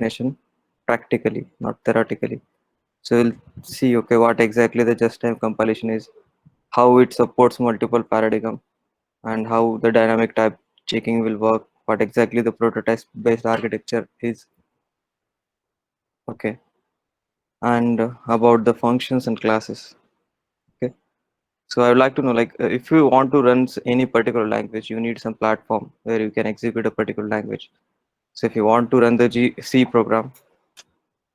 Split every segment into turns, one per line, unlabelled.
definition practically, not theoretically. So we'll see, okay, what exactly the just-time compilation is, how it supports multiple paradigm, and how the dynamic type checking will work, what exactly the prototype-based architecture is, okay, and about the functions and classes, okay. So I would like to know, like, if you want to run any particular language, you need some platform where you can execute a particular language. So if you want to run the C program,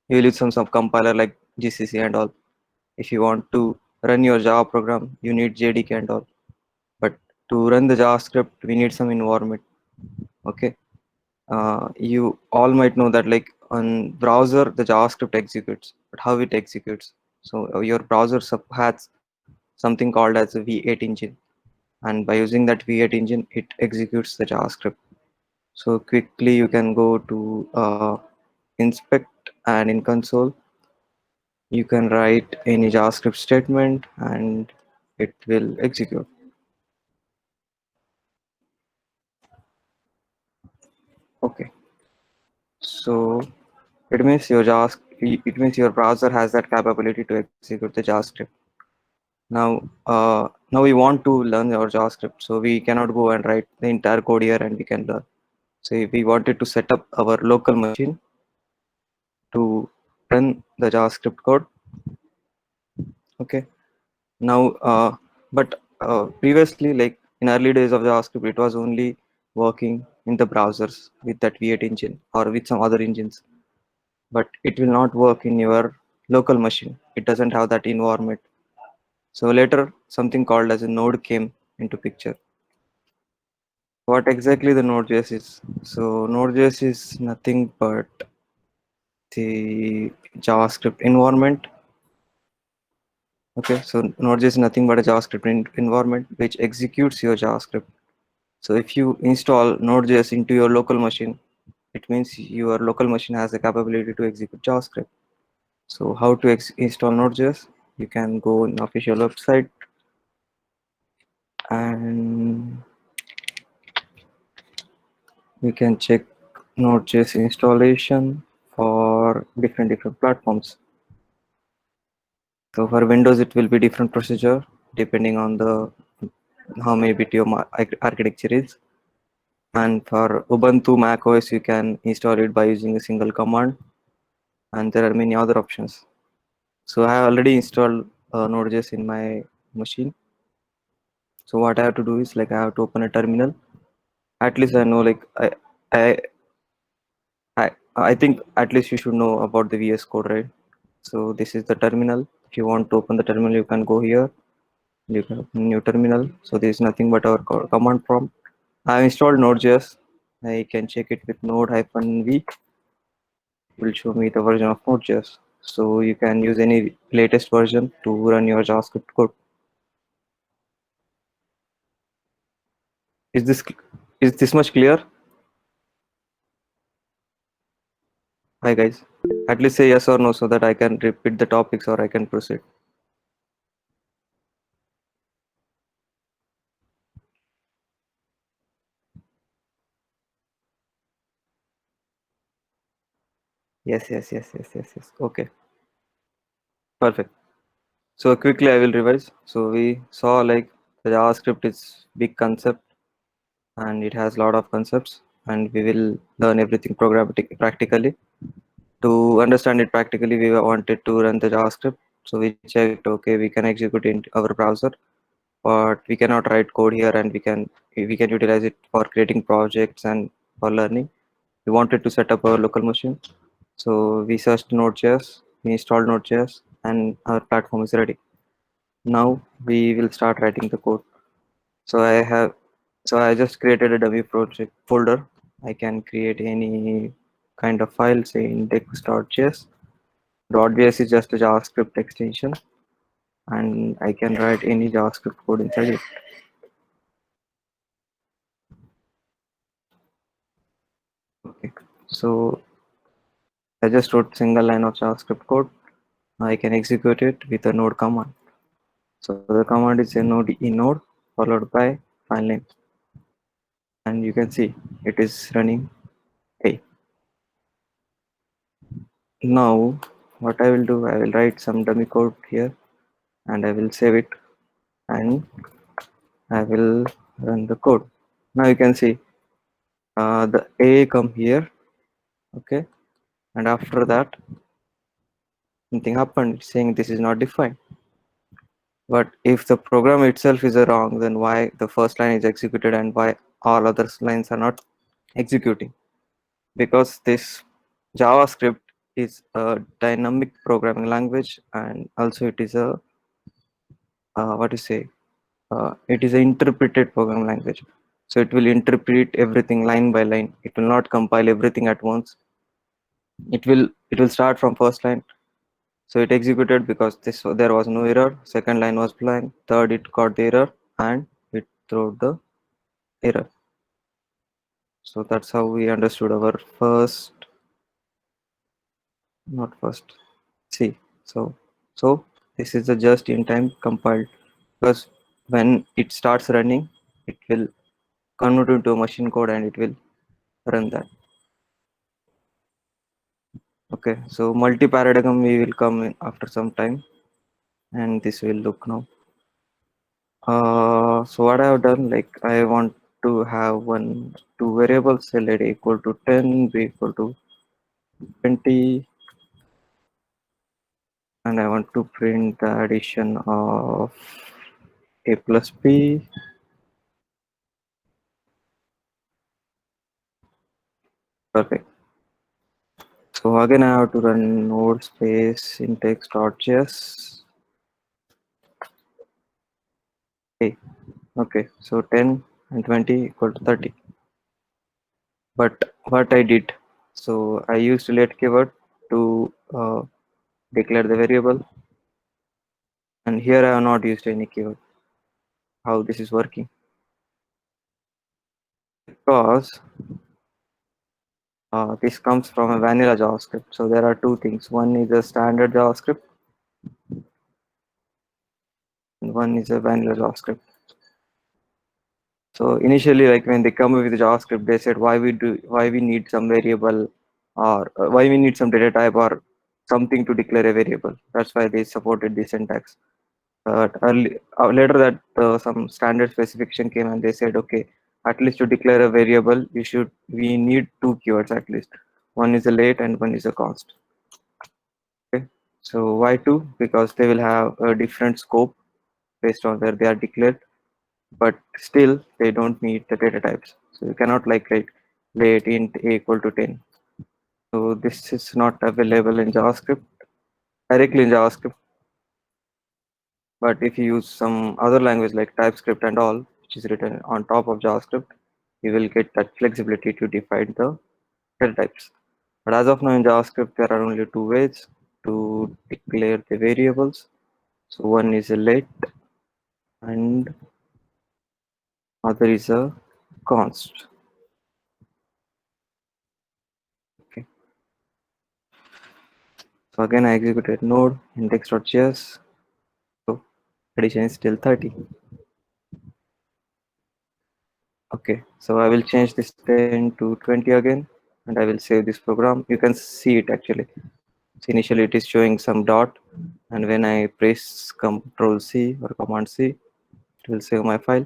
you will use some compiler like GCC and all. If you want to run your Java program, you need JDK and all. But to run the JavaScript, we need some environment. Okay. You all might know that, like, on browser, the JavaScript executes, but how it executes. So your browser has something called as a V8 engine, and by using that V8 engine, it executes the JavaScript. So quickly you can go to inspect, and in console you can write any JavaScript statement and it will execute. Okay, so it means your browser has that capability to execute the JavaScript. Now we want to learn our JavaScript, so we cannot go and write the entire code here and we can learn. So if we wanted to set up our local machine to run the JavaScript code, okay. Now, but previously, like in early days of JavaScript, it was only working in the browsers with that V8 engine or with some other engines, but it will not work in your local machine. It doesn't have that environment. So later, something called as a node came into picture. What exactly the Node.js is? So Node.js is nothing but the JavaScript environment. Okay, so Node.js is nothing but a JavaScript environment which executes your JavaScript. So if you install Node.js into your local machine, it means your local machine has the capability to execute JavaScript. So how to install Node.js? You can go on official website and you can check Node.js installation for different platforms. So for Windows, it will be different procedure depending on the how many bit your architecture is. And for Ubuntu Mac OS, you can install it by using a single command. And there are many other options. So I have already installed Node.js in my machine. So what I have to do is, like, I have to open a terminal. At least I know, like, I I think at least you should know about the VS Code, right? So this is the terminal. If you want to open the terminal, you can go here. You can open new terminal. So there is nothing but our command prompt. I have installed Node.js. I can check it with node-v. It will show me the version of Node.js. So you can use any latest version to run your JavaScript code. Is this is this much clear? Hi guys. At least say yes or no so that I can repeat the topics or I can proceed. Yes. Okay, perfect. So quickly I will revise. So we saw, like, the JavaScript is big concept and it has a lot of concepts, and we will learn everything programmatic practically. To understand it practically, we wanted to run the JavaScript. So we checked, okay, we can execute in our browser, but we cannot write code here, and we can utilize it for creating projects and for learning. We wanted to set up our local machine. So we searched Node.js, we installed Node.js, and our platform is ready. Now we will start writing the code. So I just created a dummy project folder. I can create any kind of file, say index.js. .js is just a JavaScript extension, and I can write any JavaScript code inside it. Okay. So I just wrote single line of JavaScript code. I can execute it with a node command. So the command is a node inode followed by file name, and you can see it is running. Hey, Now, what I will do, I will write some dummy code here and I will save it and I will run the code. Now you can see the A come here, okay, and after that something happened it's saying this is not defined. But if the program itself is a wrong, then why the first line is executed and why all other lines are not executing? Because this JavaScript is a dynamic programming language and also it is a what to say it is an interpreted programming language. So it will interpret everything line by line. It will not compile everything at once. It will start from first line. So it executed because there was no error. Second line was blank. Third it got the error and it threw the error. So that's how we understood our first, not first. See, so this is the just in time compiled because when it starts running, it will convert into a machine code and it will run that. Okay, so multi-paradigm we will come in after some time and this will look now. So what I have done, like I want to have two variables, say let A equal to 10, B equal to 20, and I want to print the addition of A plus B. Perfect. So again, I have to run node space index.js. Hey, okay, so 10 and 20 equal to 30. But what I did, so I used let keyword to declare the variable, and here I have not used any keyword. How this is working? Because this comes from a vanilla JavaScript. So there are two things. One is a standard JavaScript, and one is a vanilla JavaScript. So initially, like when they come with the JavaScript, they said why we need some variable or why we need some data type or something to declare a variable. That's why they supported the syntax. But later that some standard specification came and they said, okay, at least to declare a variable, we need two keywords at least. One is a late and one is a const. Okay, so why two? Because they will have a different scope based on where they are declared, but still they don't meet the data types. So you cannot like write late int a equal to 10. So this is not available in JavaScript directly in JavaScript. But if you use some other language like TypeScript and all, which is written on top of JavaScript, you will get that flexibility to define the data types. But as of now in JavaScript, there are only two ways to declare the variables. So one is a let and other is a const. Okay. So again, I executed node index.js. So addition is still 30. Okay, so I will change this 10 to 20 again, and I will save this program. You can see it actually. So initially it is showing some dot, and when I press Control C or Command C, it will save my file.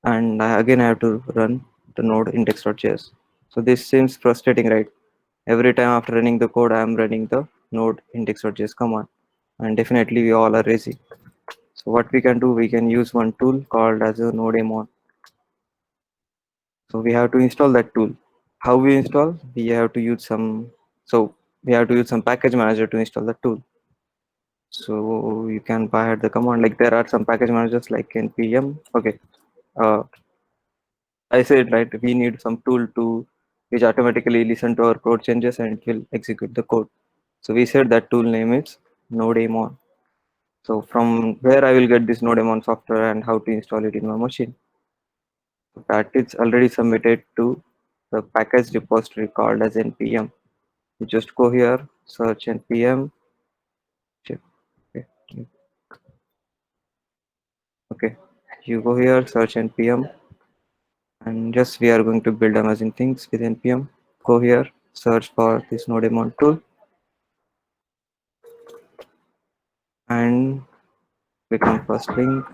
And again I have to run the node index.js. So this seems frustrating, right? Every time after running the code, I am running the node index.js command, and definitely we all are lazy. So what we can do, we can use one tool called as a nodemon. So we have to install that tool. How we install? We have to use some. So we have to use some package manager to install the tool. So you can buy the command. Like there are some package managers like npm. Okay. Uh, I said right. We need some tool to which automatically listen to our code changes and it will execute the code. So we said that tool name is nodemon. So from where I will get this nodemon software and how to install it in my machine. That is already submitted to the package repository called as npm. You just go here, search npm. Check. Okay. Okay. You go here, search npm, and just we are going to build amazing things with npm. Go here, search for this nodemon tool. and click on first link,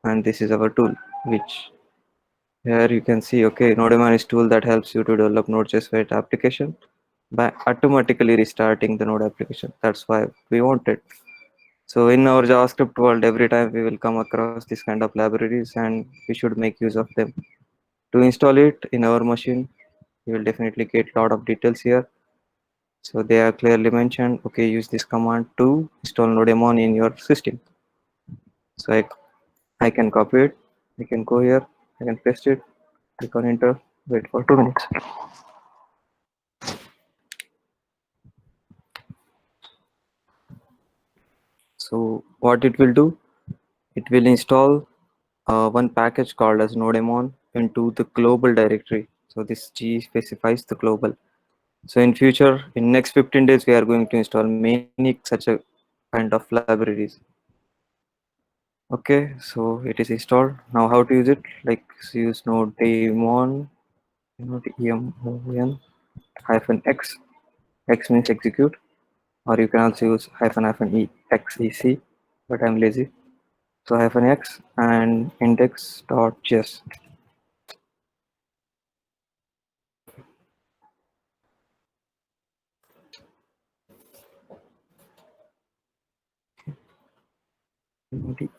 and this is our tool, which here you can see, okay, Node.js is tool that helps you to develop Node.js Web application by automatically restarting the Node application. That's why we want it. So in our JavaScript world, every time we will come across this kind of libraries and we should make use of them. To install it in our machine, you will definitely get a lot of details here. So they are clearly mentioned. Okay, use this command to install Nodemon in your system. So I can copy it. I can go here. I can paste it. Click on enter. Wait for 2 minutes. So what it will do? It will install one package called as Nodemon into the global directory. So this G specifies the global. So in future, in next 15 days, we are going to install many such a kind of libraries. Okay, so it is installed. Now how to use it? Like use Nodemon, Nodemon -x. X means execute, or you can also use -e xec, but I'm lazy. So -x and index.js.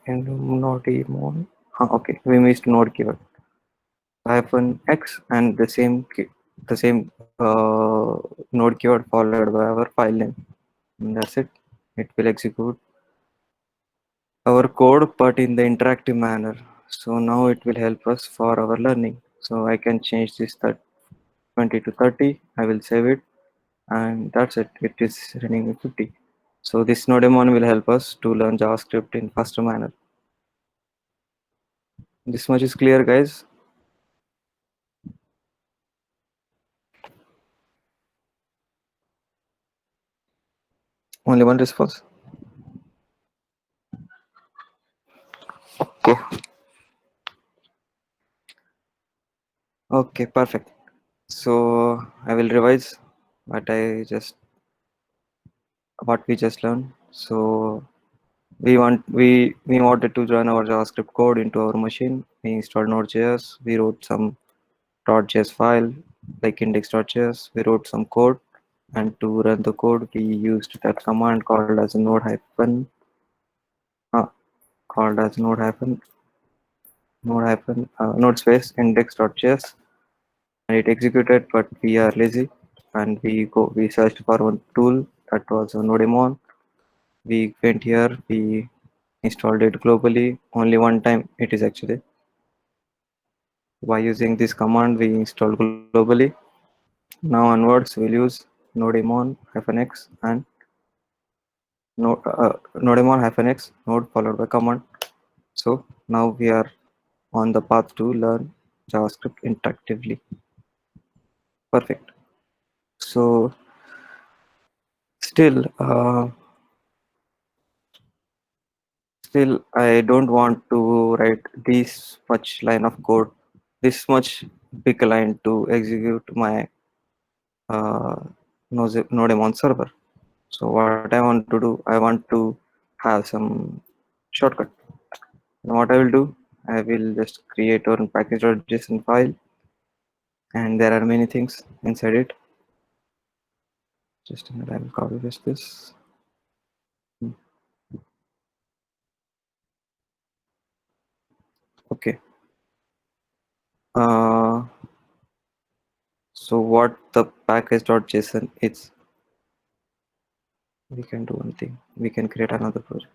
Nodemon. Okay, we missed node keyword. -x and the same node keyword followed by our file name. And that's it. It will execute our code, but in the interactive manner. So now it will help us for our learning. So I can change this 20 to 30. I will save it, and that's it. It is running at 50. So this Nodemon will help us to learn JavaScript in faster manner. This much is clear, guys. Only one response. Okay. Okay, perfect. So I will revise what I just what we just learned. So we wanted to run our JavaScript code into our machine. We installed Node.js. We wrote some .js file like index.js. We wrote some code, and to run the code, we used that command called as uh, node space index.js, and it executed. But we are lazy, and we searched for one tool that was Nodemon. We went here. We installed it globally. Only one time it is actually. By using this command, we installed globally. Now onwards, we'll use nodemon-x and nodemon-x node followed by command. So now we are on the path to learn JavaScript interactively. Perfect. So still, still, I don't want to write this much line of code, this much big line to execute my uh, Nodemon server. So what I want to do, I want to have some shortcut. And what I will do, I will just create one package.json file, and there are many things inside it. Just a minute, I will copy paste this. Okay. Uh, so what the package.json is, we can do one thing. We can create another project.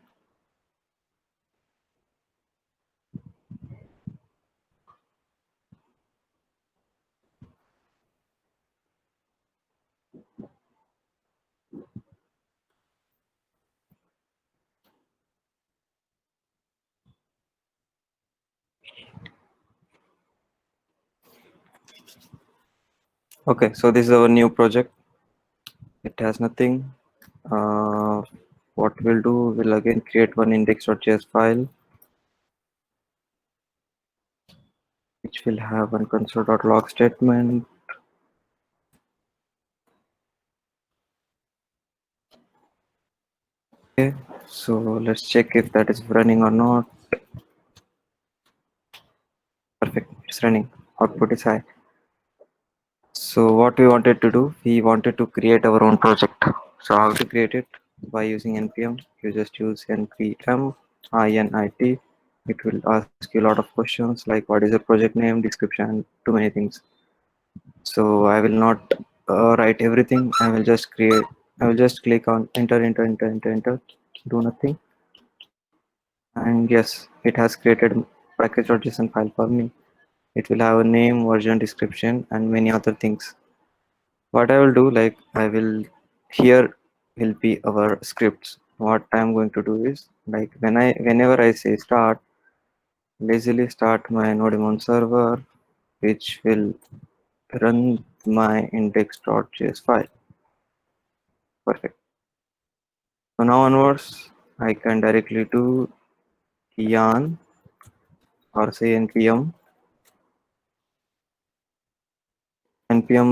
Okay, so this is our new project. It has nothing. Uh, what we'll do, we'll again create one index.js file, which will have one console.log statement. Okay, so let's check if that is running or not. Perfect, it's running. Output is high. So what we wanted to do, we wanted to create our own project. So how to create it? By using npm. You just use npm init. It will ask you a lot of questions like what is your project name, description, too many things. So I will not write everything. I will just create. I will just click on enter, do nothing, and yes, it has created package.json file for me. It will have a name, version, description, and many other things. What I will do, like I will here will be our scripts. What I'm going to do is like whenever I say start, lazily start my Nodemon server, which will run my index.js file. Perfect. So now onwards, I can directly do yarn or say npm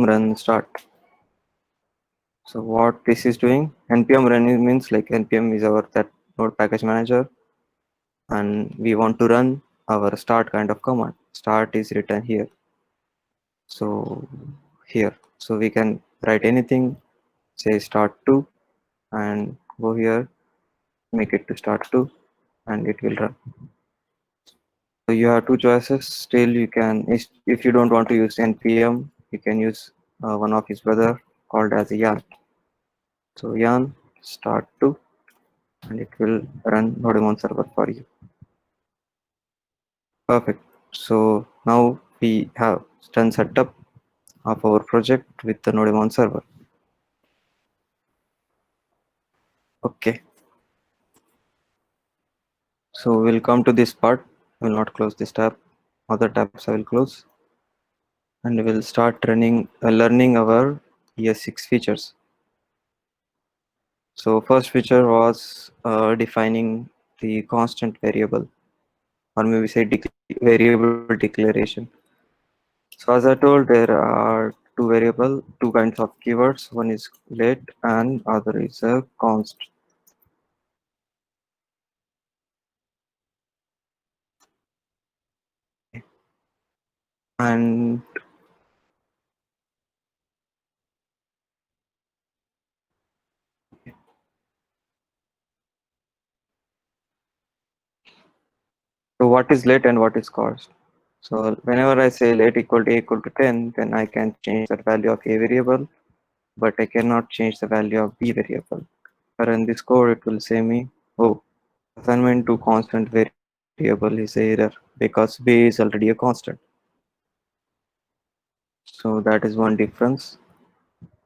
run start. So what this is doing, npm run means like npm is our that node package manager, and we want to run our start kind of command. Start is written here. So here, so we can write anything, say start to, and go here, make it to start to, and it will run. So you have two choices. Still, you can, if you don't want to use npm, you can use one of his brother called as yarn. So yarn start to, and it will run Nodemon server for you. Perfect. So now we have done setup of our project with the Nodemon server. Okay, so we'll come to this part. I will not close this tab. Other tabs I will close, and we'll start running learning our ES6 features. So first feature was defining the constant variable, or maybe say variable declaration. So as I told, there are two kinds of keywords. One is let and other is a const. And so what is let and what is const? So whenever I say let equal to a equal to 10, then I can change the value of a variable, but I cannot change the value of b variable. But in this code, it will say me, oh, assignment to constant variable is error because b is already a constant. So that is one difference.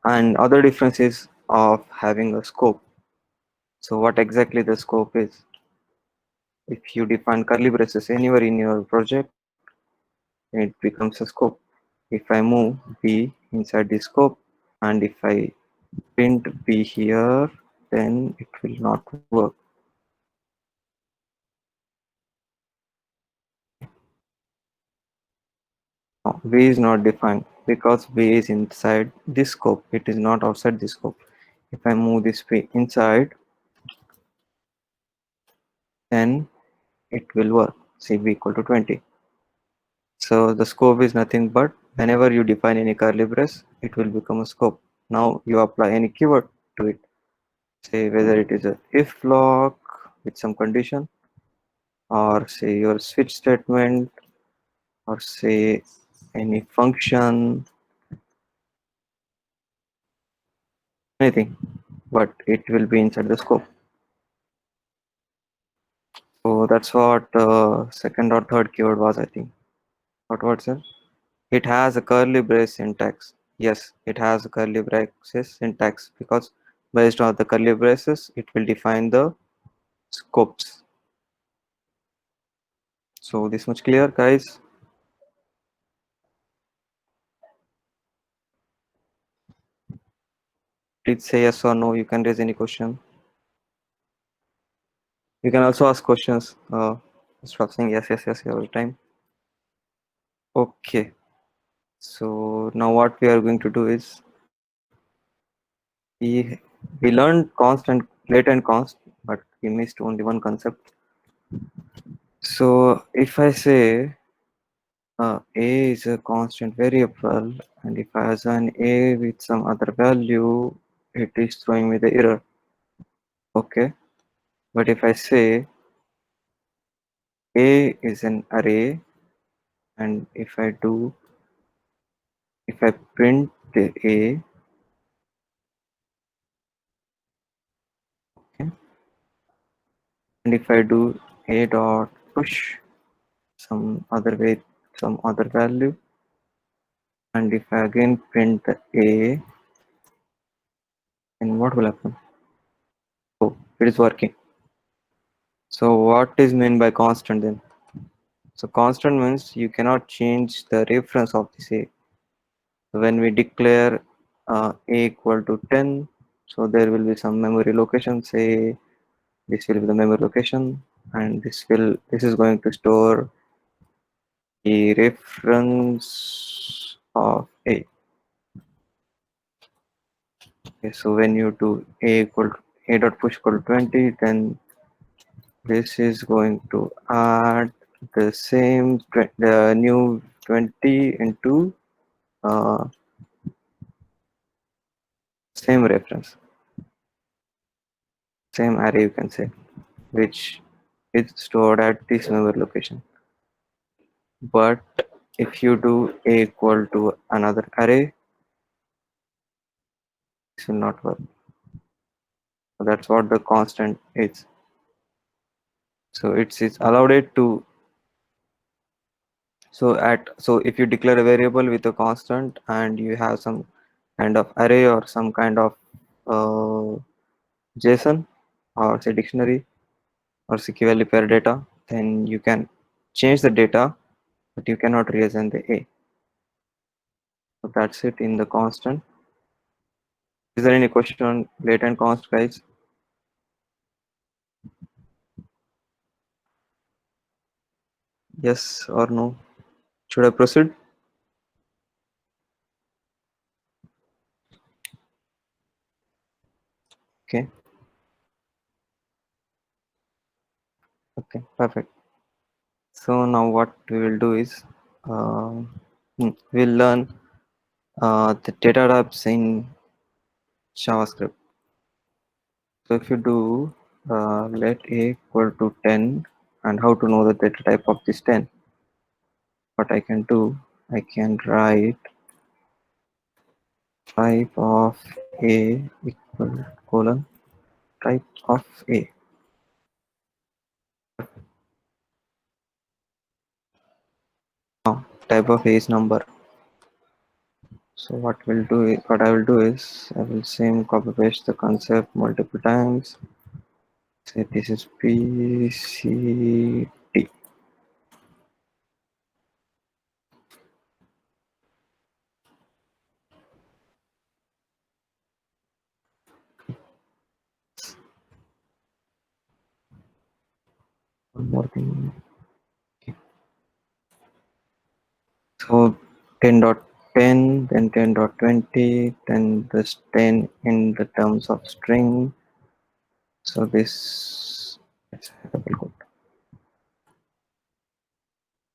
And other difference is of having a scope. So what exactly the scope is? If you define curly braces anywhere in your project, it becomes a scope. If I move b inside the scope, and if I print b here, then it will not work. No, b is not defined because b is inside this scope. It is not outside the scope. If I move this b inside, then it will work. See b equal to 20. So the scope is nothing but whenever you define any curly brace, it will become a scope. Now you apply any keyword to it. Say whether it is a if block with some condition, or say your switch statement, or say any function, anything, but it will be inside the scope. So that's what second or third keyword was, I think. What was it? It has a curly brace syntax. Yes, it has a curly braces syntax because based on the curly braces, it will define the scopes. So this much clear, guys. Please say yes or no. You can raise any question. You can also ask questions. Instead of saying yes all the time. Okay. So now what we are going to do is we learned const and let and const, but we missed only one concept. So if I say a is a constant variable, and if I assign a with some other value, it is throwing me the error. Okay, but if I say a is an array, and if I print the a, okay, and if I do a dot push some other way, some other value, and if I again print the a, then what will happen? Oh, it is working. So what is meant by constant then? So constant means you cannot change the reference of this a. When we declare a equal to 10, so there will be some memory location, say this will be the memory location, and this is going to store the reference of a. Okay, so when you do a equal to a dot push equal to 20, then this is going to add the new 20 into uh, same reference, same array you can say, which is stored at this memory location. But if you do a equal to another array, this will not work. So that's what the constant is. So it's allowed it to. So if you declare a variable with a constant and you have some kind of array or some kind of uh, JSON or say dictionary or CQ pair data, then you can change the data, but you cannot reassign the a. So that's it in the constant. Is there any question on latent const, guys? Yes or no? Should I proceed? Okay. Okay. Perfect. So now what we will do is we'll learn the data types in JavaScript. So if you do let a equal to 10, and how to know the data type of this 10, what I can do, I can write type of a equal colon type of a. Now type of a is number. So what I will do is I will same copy paste the concept multiple times. Say this is PCT. One more thing. So 10.10, then 10.20, then this 10 in the terms of string. So this let's have a double quote.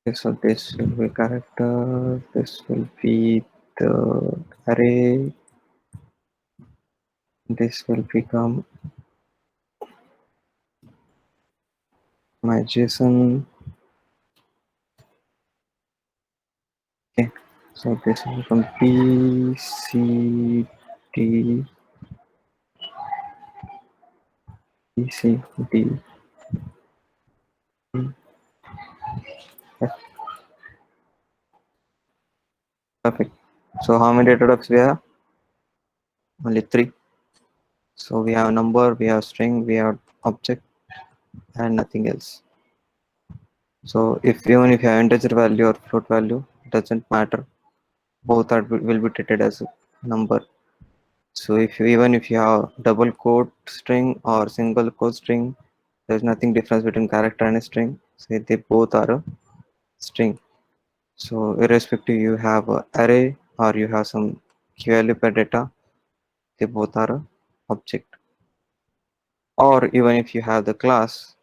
Okay, so this will be character, this will be the array, this will become my JSON. Okay, so this will become PCT, PCT. Perfect. So how many data types we have? Only three. So we have number, we have string, we have object, and nothing else. So even if you have integer value or float value, it doesn't matter. Both will be treated as a number. So even if you have double quote string or single quote string, there's nothing difference between character and a string. Say they both are a string. So irrespective you have a array or you have some key value per data, they both are a object. or even if you have the class,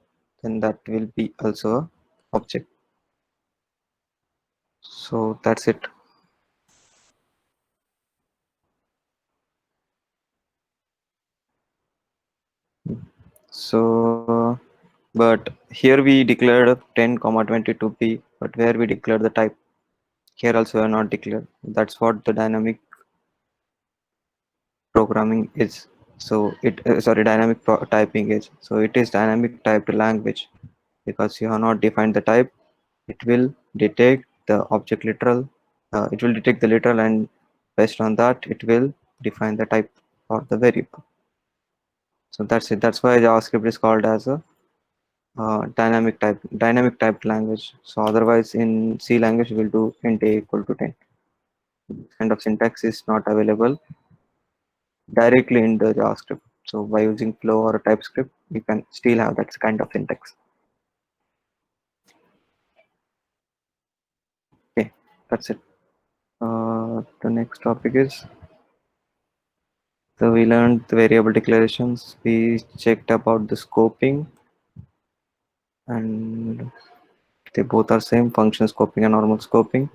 then that will be also a object. So that's it. So but here we declared 10 comma 22p, but where we declared the type, here also we are not declared. That's what the dynamic programming is. So it sorry, typing is. So it is dynamic typed language because you have not defined the type. It will detect the object literal. It will detect the literal, and based on that, it will define the type or the variable. So that's it. That's why JavaScript is called as a dynamic typed language. So otherwise, in C language, we'll do int a equal to 10. This kind of syntax is not available directly in the JavaScript. So by using Flow or TypeScript, you can still have that kind of syntax. Okay, that's it. The next topic is, so we learned the variable declarations. We checked about the scoping, and they both are same, function scoping and normal scoping.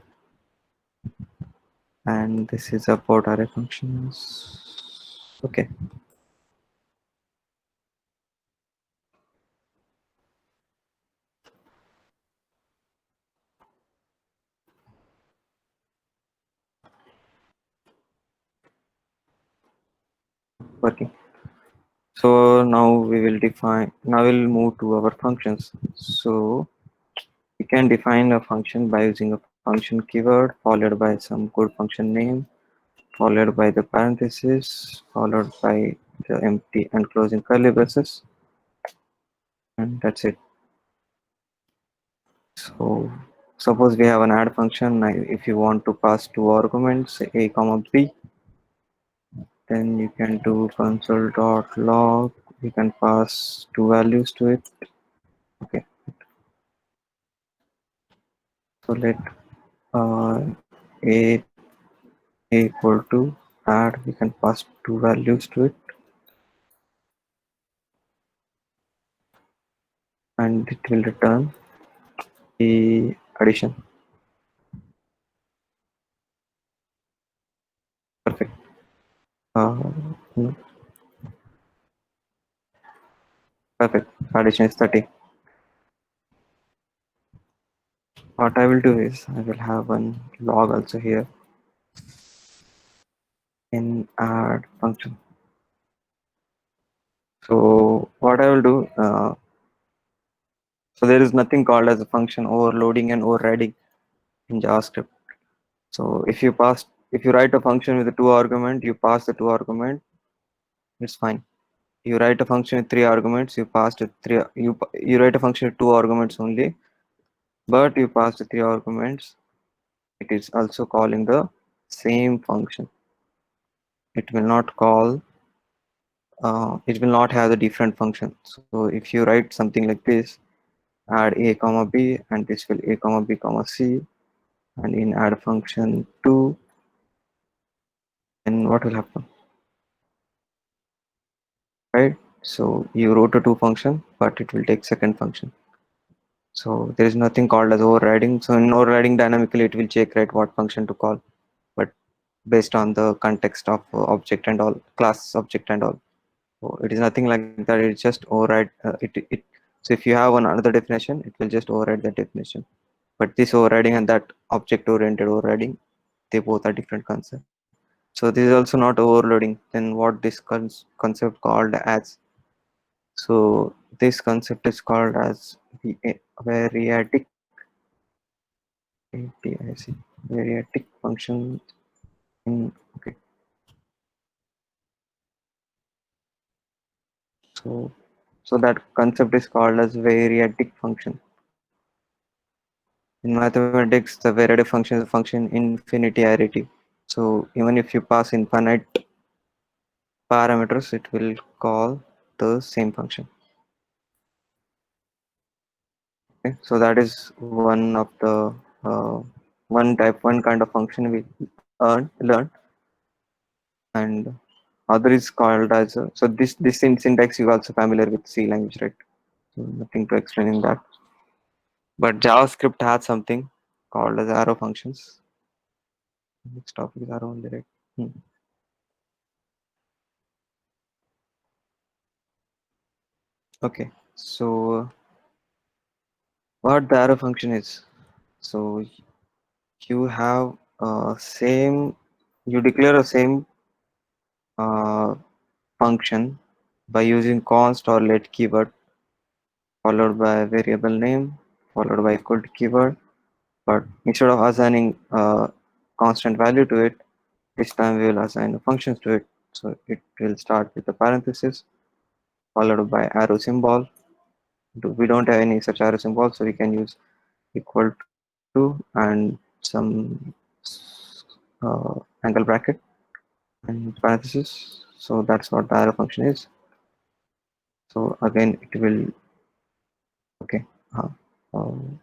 And this is about array functions. Okay, working. So now we will define. Now we'll move to our functions. So we can define a function by using a function keyword followed by some good function name, followed by the parenthesis, followed by the empty and closing curly braces, and that's it. So suppose we have an add function. If you want to pass two arguments, a comma b, then you can do console.log. You can pass two values to it. Okay, so let uh, a equal to add. We can pass two values to it, and it will return the addition. Perfect. No, perfect. Addition is 30. What I will do is I will have one log also here in add function. So what I will do, so there is nothing called as a function overloading and overriding in JavaScript. So if you write a function with the two argument, you pass the two argument, it's fine. You write a function with three arguments, you pass the three. You write a function with two arguments only, but you pass the three arguments. It is also calling the same function. It will not call. It will not have the different function. So if you write something like this, add a comma b, and this will a comma b comma c, and in add function 2, then what will happen, right? So you wrote a two function, but it will take second function. So there is nothing called as overriding. So in overriding, dynamically it will check, right, what function to call, but based on the context of object and all, class object and all. So it is nothing like that. It's just override it. So if you have one another definition, it will just override that definition. But this overriding and that object oriented overriding, they both are different concepts. So this is also not overloading. Then what this concept called as? So this concept is called as the variadic APIC, variadic function in, okay. So that concept is called as variadic function. In mathematics, the variadic function is a function infinitarity. So even if you pass infinite parameters, it will call the same function. Okay, so that is one of the one kind of function we learned. And Other is called as so this in syntax you also familiar with C language, right? So nothing to explain in that. But JavaScript has something called as arrow functions. Next topic is arrow only, right? Hmm. Okay, so what the arrow function is? So you have same you declare a same uh, function by using const or let keyword followed by a variable name followed by equal to keyword, but instead of assigning a constant value to it, this time we will assign functions to it. So it will start with a parenthesis followed by arrow symbol. We don't have any such arrow symbol, so we can use equal to and some angle bracket and parenthesis. So that's what the arrow function is. So again, it will okay. Uh, um,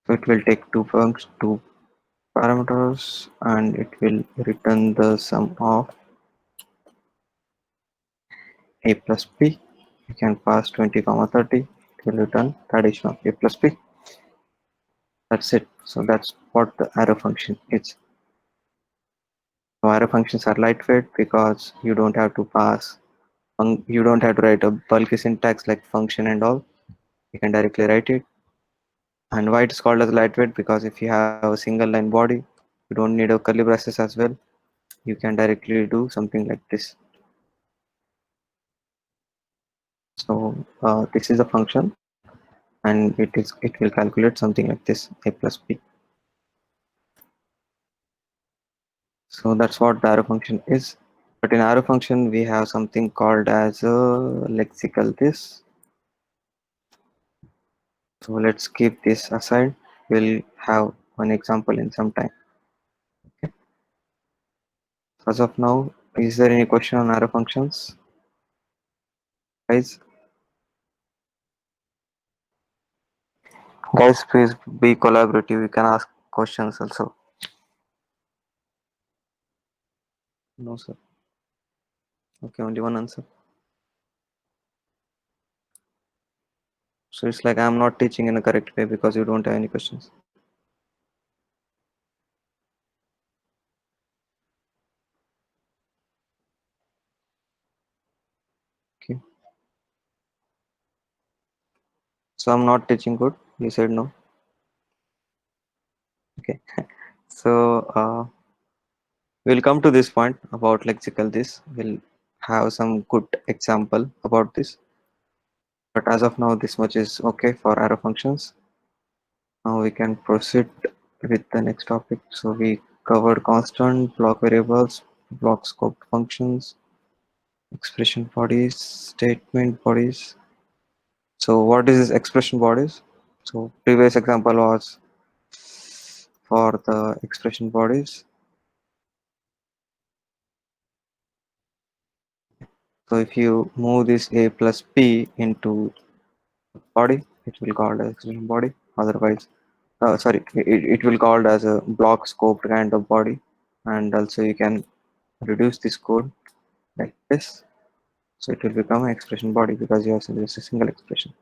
so it will take two parameters, and it will return the sum of a plus b. You can pass 20 comma 30. It will return the addition of a plus b. That's it. So that's what the arrow function is. So arrow functions are lightweight because you don't have to pass. You don't have to write a bulky syntax like function and all. You can directly write it. And why it is called as lightweight? Because if you have a single line body, you don't need a curly braces as well. You can directly do something like this. So this is a function, and it will calculate something like this: a plus b. So that's what the arrow function is. But in arrow function, we have something called as a lexical this. So let's keep this aside. We'll have one example in some time. Okay. As of now, is there any question on arrow functions, guys? Guys, please be collaborative. You can ask questions also. No, sir. Okay, only one answer. So it's like I'm not teaching in a correct way because you don't have any questions. Okay. So I'm not teaching good. You said no. Okay. So we'll come to this point about lexical this. We'll have some good example about this. But as of now, this much is okay for arrow functions. Now we can proceed with the next topic. So we covered constant, block variables, block scope functions, expression bodies, statement bodies. So what is this expression bodies? So previous example was for the expression bodies. So if you move this a plus b into body, it will called as expression body. Otherwise, sorry, it will called as a block scoped kind of body. And also you can reduce this code like this. So it will become an expression body because you have just a single expression.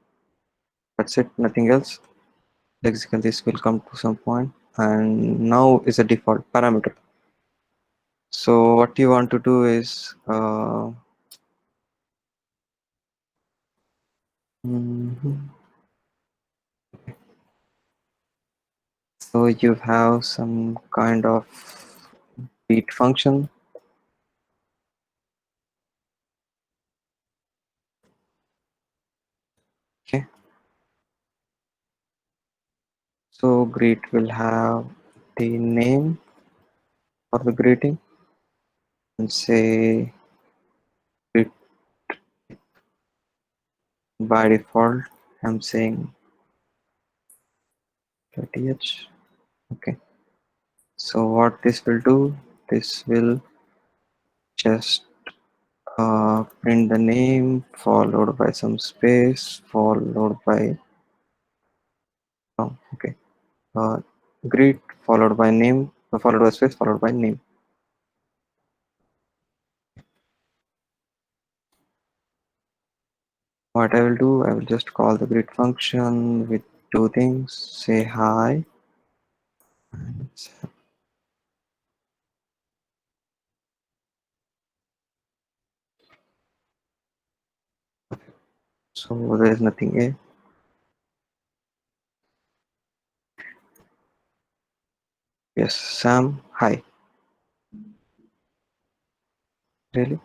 That's it, nothing else. Lexical this will come to some point, and now is a default parameter. So what you want to do is mhm. So you have some kind of greet function. Okay. So greet will have the name for the greeting and say greet by default. I'm saying 30h. Okay. So what this will do? This will just Print the name followed by some space followed by oh, okay. Uh, Greet followed by name followed by space followed by name. What I will do, I will just call the greet function with two things. Say hi. So there is nothing a. Yes, Sam. Hi. Really?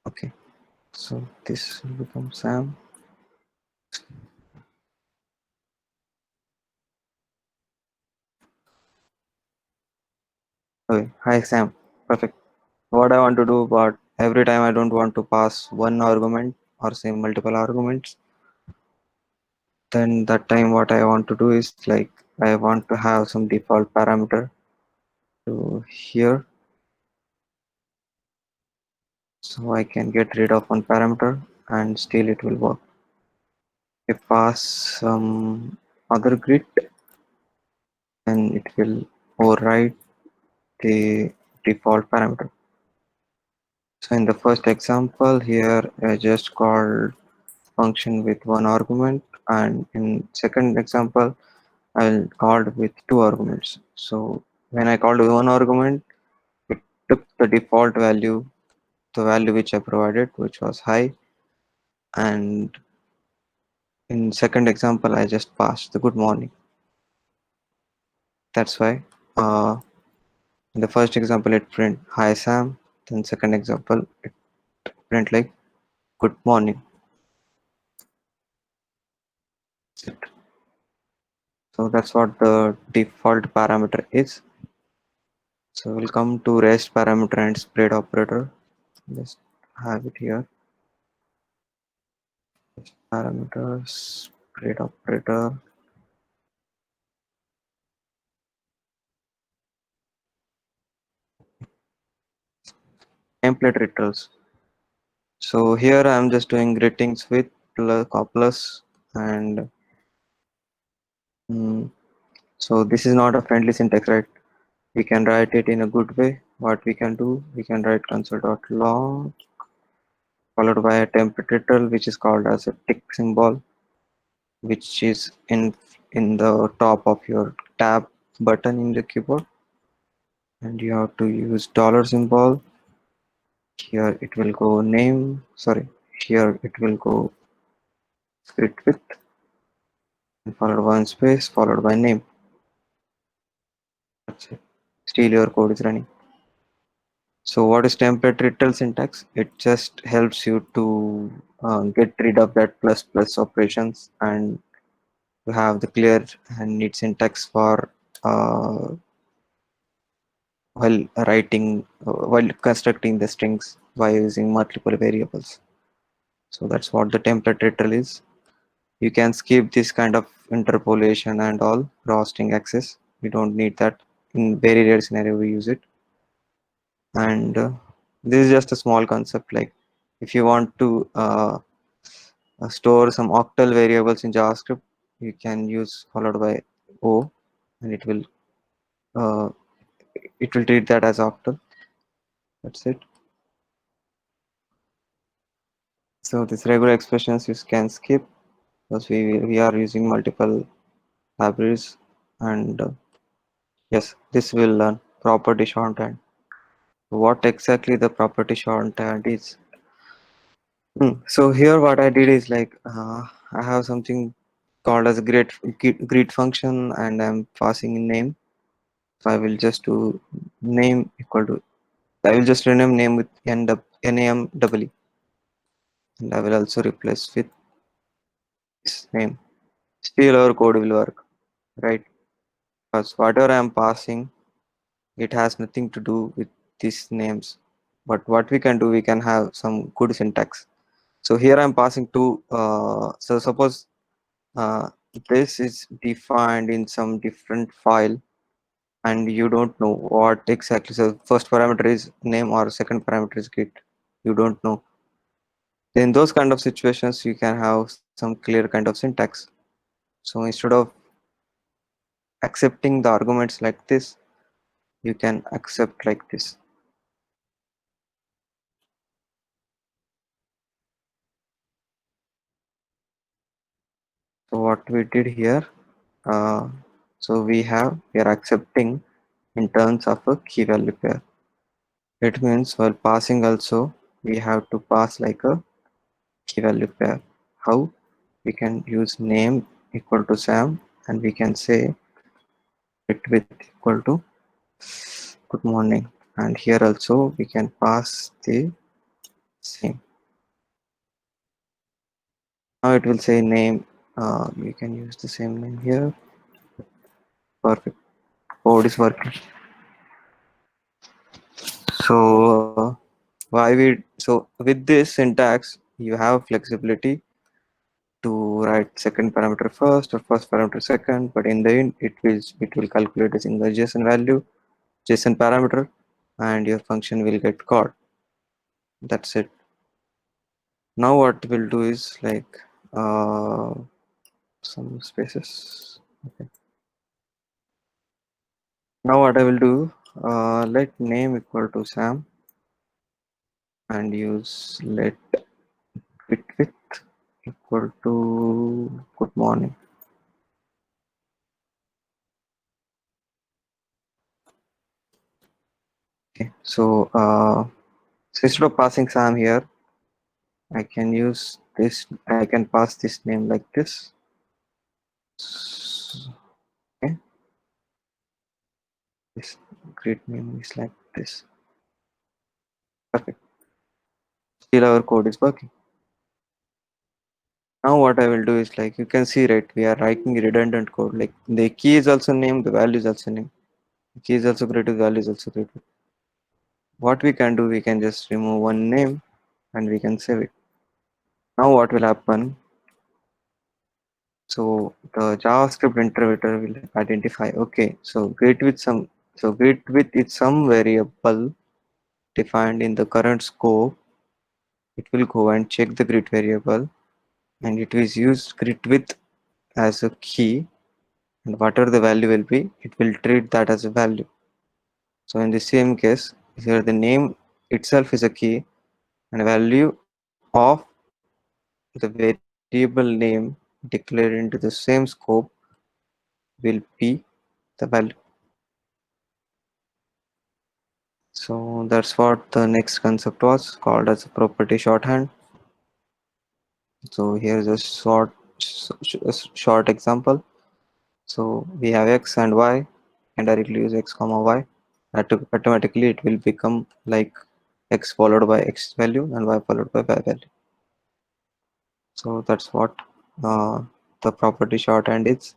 Okay. So this will become Sam. Okay. Hi Sam. Perfect. What I want to do, but every time I don't want to pass one argument or say multiple arguments, then that time what I want to do is like I want to have some default parameter to here, so I can get rid of one parameter and still it will work. If pass some other grid, then it will override the default parameter. So in the first example here, I just called function with one argument, and in second example, I'll called with two arguments. So when I called with one argument, it took the default value, the value which I provided, which was high, and in second example, I just passed the good morning. That's why. In the first example, it print hi Sam. Then second example, it print like good morning. That's it. So that's what the default parameter is. So we'll come to rest parameter and spread operator. Just have it here. Parameter spread operator. Template returns. So here I'm just doing greetings with plus and so this is not a friendly syntax, right? We can write it in a good way. What we can do, we can write console.log followed by a template return which is called as a tick symbol, which is in the top of your tab button in the keyboard, and you have to use dollar symbol. Here it will go name, sorry, here it will go script with and followed by space followed by name. That's it. Still your code is running. So what is template return syntax? It just helps you to get rid of that plus plus operations and to have the clear and neat syntax for uh, while writing while constructing the strings by using multiple variables. So that's what the template retrieval is. You can skip this kind of interpolation and all raw string access. We don't need that. In very rare scenario we use it. And this is just a small concept, like if you want to store some octal variables in JavaScript, you can use followed by O, and uh, it will treat that as octal. That's it. So this regular expressions you can skip because we are using multiple libraries, and yes, this will learn property shorthand. What exactly the property shorthand is? So here what I did is like I have something called as a greet function, and I'm passing in name. So I will just do name equal to, I will just rename name with name double e, and I will also replace with this name. Still our code will work, right? Because whatever I am passing, it has nothing to do with these names. But what we can do, we can have some good syntax. So here I'm passing two. So suppose uh, this is defined in some different file. and you don't know what exactly. So first parameter is name or second parameter is greet. You don't know. In those kind of situations, you can have some clear kind of syntax. So instead of accepting the arguments like this, you can accept like this. So what we did here, uh, so we are accepting in terms of a key value pair. It means while passing also we have to pass like a key value pair. How? We can use name equal to Sam, and we can say it with equal to good morning, and here also we can pass the same. Now it will say name. We can use the same name here. Perfect. Code is working. So with this syntax you have flexibility to write second parameter first or first parameter second, but in the end it will calculate a single JSON value, JSON parameter, and your function will get called. That's it. Now what we'll do is like uh, some spaces. Okay. Now what I will do, let name equal to Sam and use let it with equal to good morning. Okay. So instead of passing Sam here, I can use this. I can pass this name like this. Okay. This great name is like this. Perfect. Still our code is working. Now what I will do is like you can see, right, we are writing redundant code. Like the key is also name, the value is also name. The key is also created, value is also created. What we can do, we can just remove one name and we can save it. Now what will happen? So the JavaScript interpreter will identify, okay, so greet with is some variable defined in the current scope. It will go and check the greet variable, and it is used greet with as a key, and whatever the value will be, it will treat that as a value. So in the same case, here the name itself is a key, and value of the variable name declared into the same scope will be the value. So that's what the next concept was called as a property shorthand. So here's a short example. So we have x and y, and directly use x comma y. Automatically it will become like x followed by x value and y followed by y value. So that's what uh, the property shorthand is.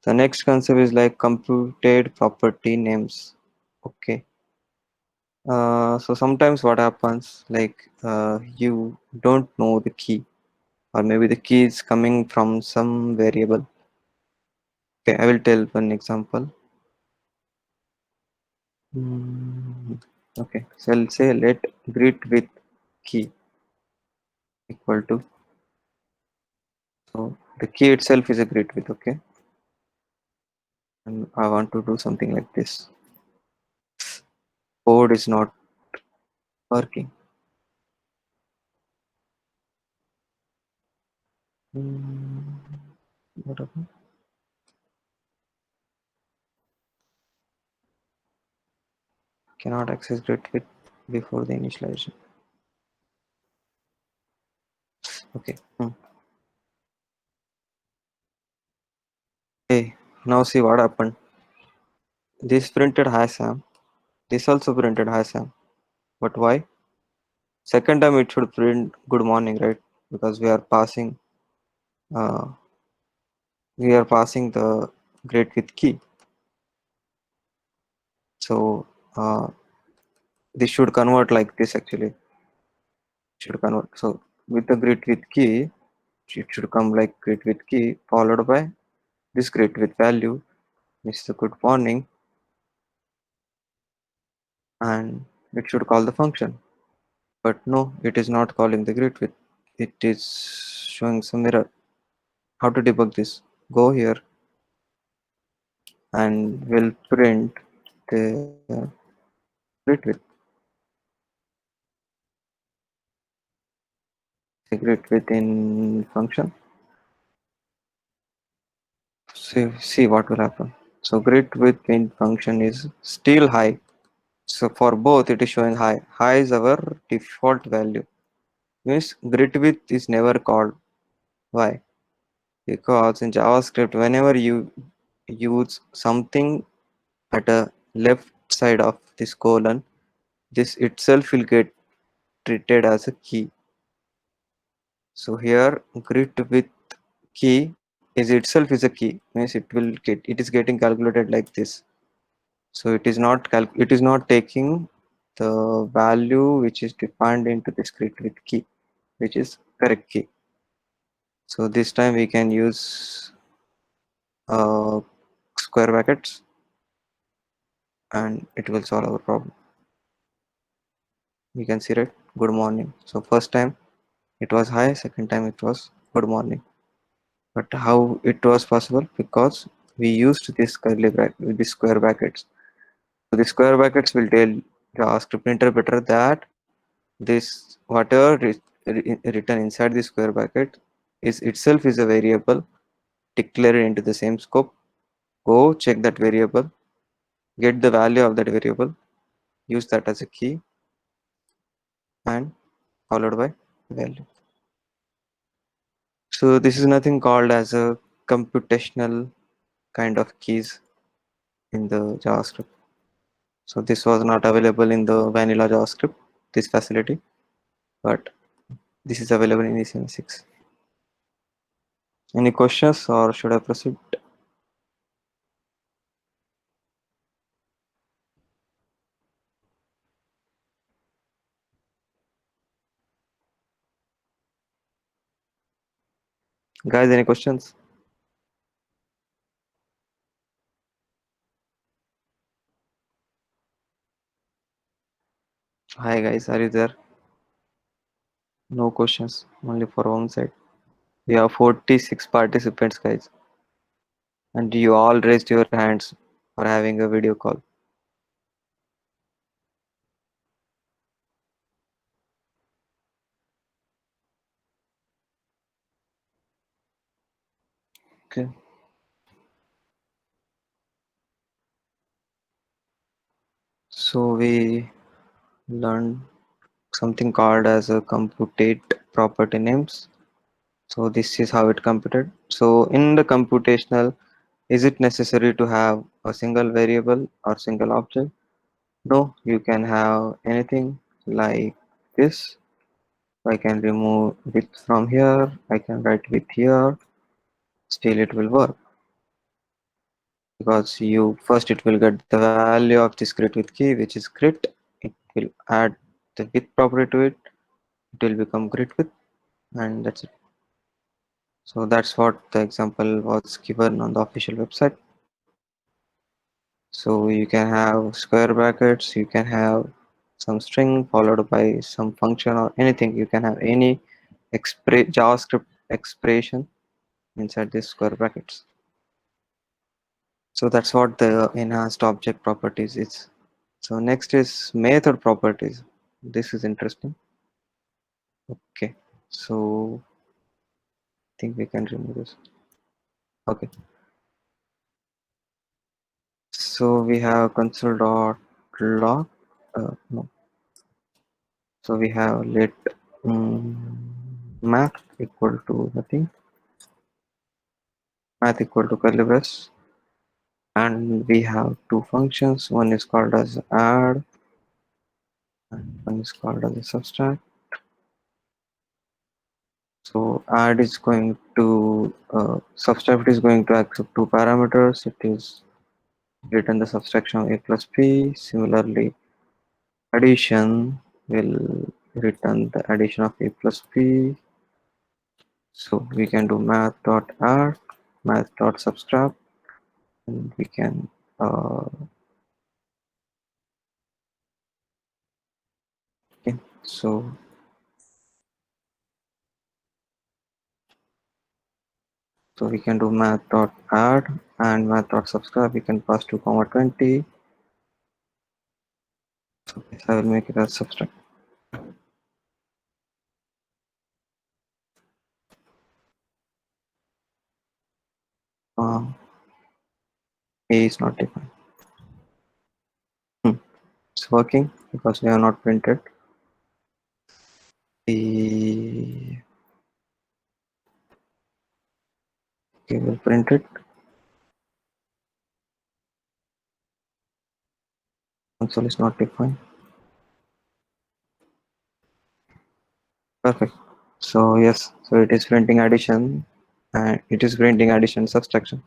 The next concept is like computed property names. Okay. So sometimes what happens, like you don't know the key, or maybe the key is coming from some variable. Okay, I will tell one example. Hmm, okay, so I'll say let greet with key equal to. So the key itself is a greet with. Okay, and I want to do something like this. Code is not working. Hmm, what happened? Cannot access greet with before the initialization. Okay. Hey, now see what happened. This printed hi Sam. This also printed hi Sam. But why? Second time it should print good morning, right? Because uh, we are passing the greet with key. So this should convert like this actually. Should convert. So with the greet with key, it should come like greet with key followed by this greet with value, which is the good morning. and it should call the function. But no, it is not calling the grid width. It is showing some error. How to debug this? Go here and we'll print the grid width. The grid width in function. See what will happen. So grid width in function is still high. So for both it is showing high. High is our default value. Means grid width is never called. Why? Because in JavaScript, whenever you use something at a left side of this colon, this itself will get treated as a key. So here grid width key is itself is a key, means it is getting calculated like this. So it is not taking the value which is defined into this grid width key, which is correct key. So this time we can use uh, square brackets and it will solve our problem. You can see, right? Good morning. So first time it was high, second time it was good morning. But how it was possible? Because we used this curly bracket, this square brackets. So the square brackets will tell JavaScript interpreter that this whatever is written inside the square bracket is itself is a variable declared into the same scope. Go check that variable, get the value of that variable, use that as a key, and followed by value. So this is nothing called as a computational kind of keys in the JavaScript. So this was not available in the vanilla JavaScript, this facility, but this is available in ECM6. Any questions or should I proceed? Guys, any questions? Hi guys, are you there? No questions, only for one side. We have 46 participants, guys, and you all raised your hands for having a video call. Okay, so we learned something called as a computate property names. So this is how it computed. So in the computational, is it necessary to have a single variable or single object? No, you can have anything like this. I can remove width from here, I can write width here, still it will work because you first it will get the value of this grid with key, which is grid. It will add the width property to it, it will become grid width, and that's it. So that's what the example was given on the official website. So you can have square brackets, you can have some string followed by some function or anything. You can have any JavaScript expression inside these square brackets. So that's what the enhanced object properties is. So next is method properties. This is interesting. Okay, so I think we can remove this. Okay, so we have console.log. No. So we have let math equal to nothing, math equal to curly brace, and we have two functions. One is called as add, and one is called as a subtract. So add is going to subtract is going to accept two parameters. It is written the subtraction of a plus b. Similarly, addition will return the addition of a plus b. So we can do math dot add, math dot subtract, and we can So we can do math dot add and math dot subscribe. We can pass 2 comma 20. So I will make it as subtract. A is not defined. Hmm. It's working because we have not printed. The we will print it. Console is not defined. Perfect. So yes, so it is printing addition and it is printing addition subtraction.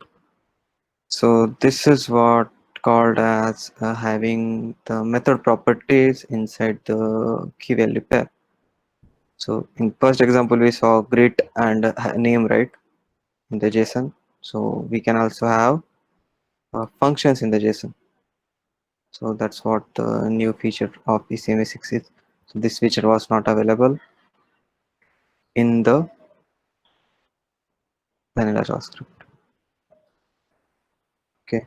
So this is what called as having the method properties inside the key value pair. So in first example we saw grid and name, right, in the JSON. So we can also have functions in the JSON. So that's what the new feature of ECMA6 is. So this feature was not available in the vanilla JavaScript. Okay.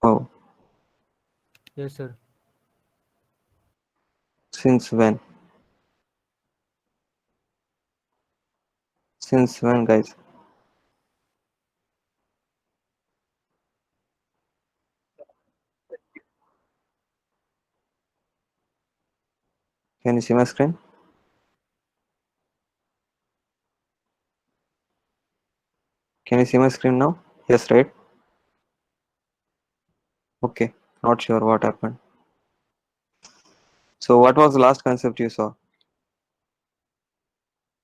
Oh,
Yes, sir.
since when? Since when, guys? Can you see my screen? Can you see my screen now? Yes, right? Okay. Not sure what happened. So what was the last concept you saw?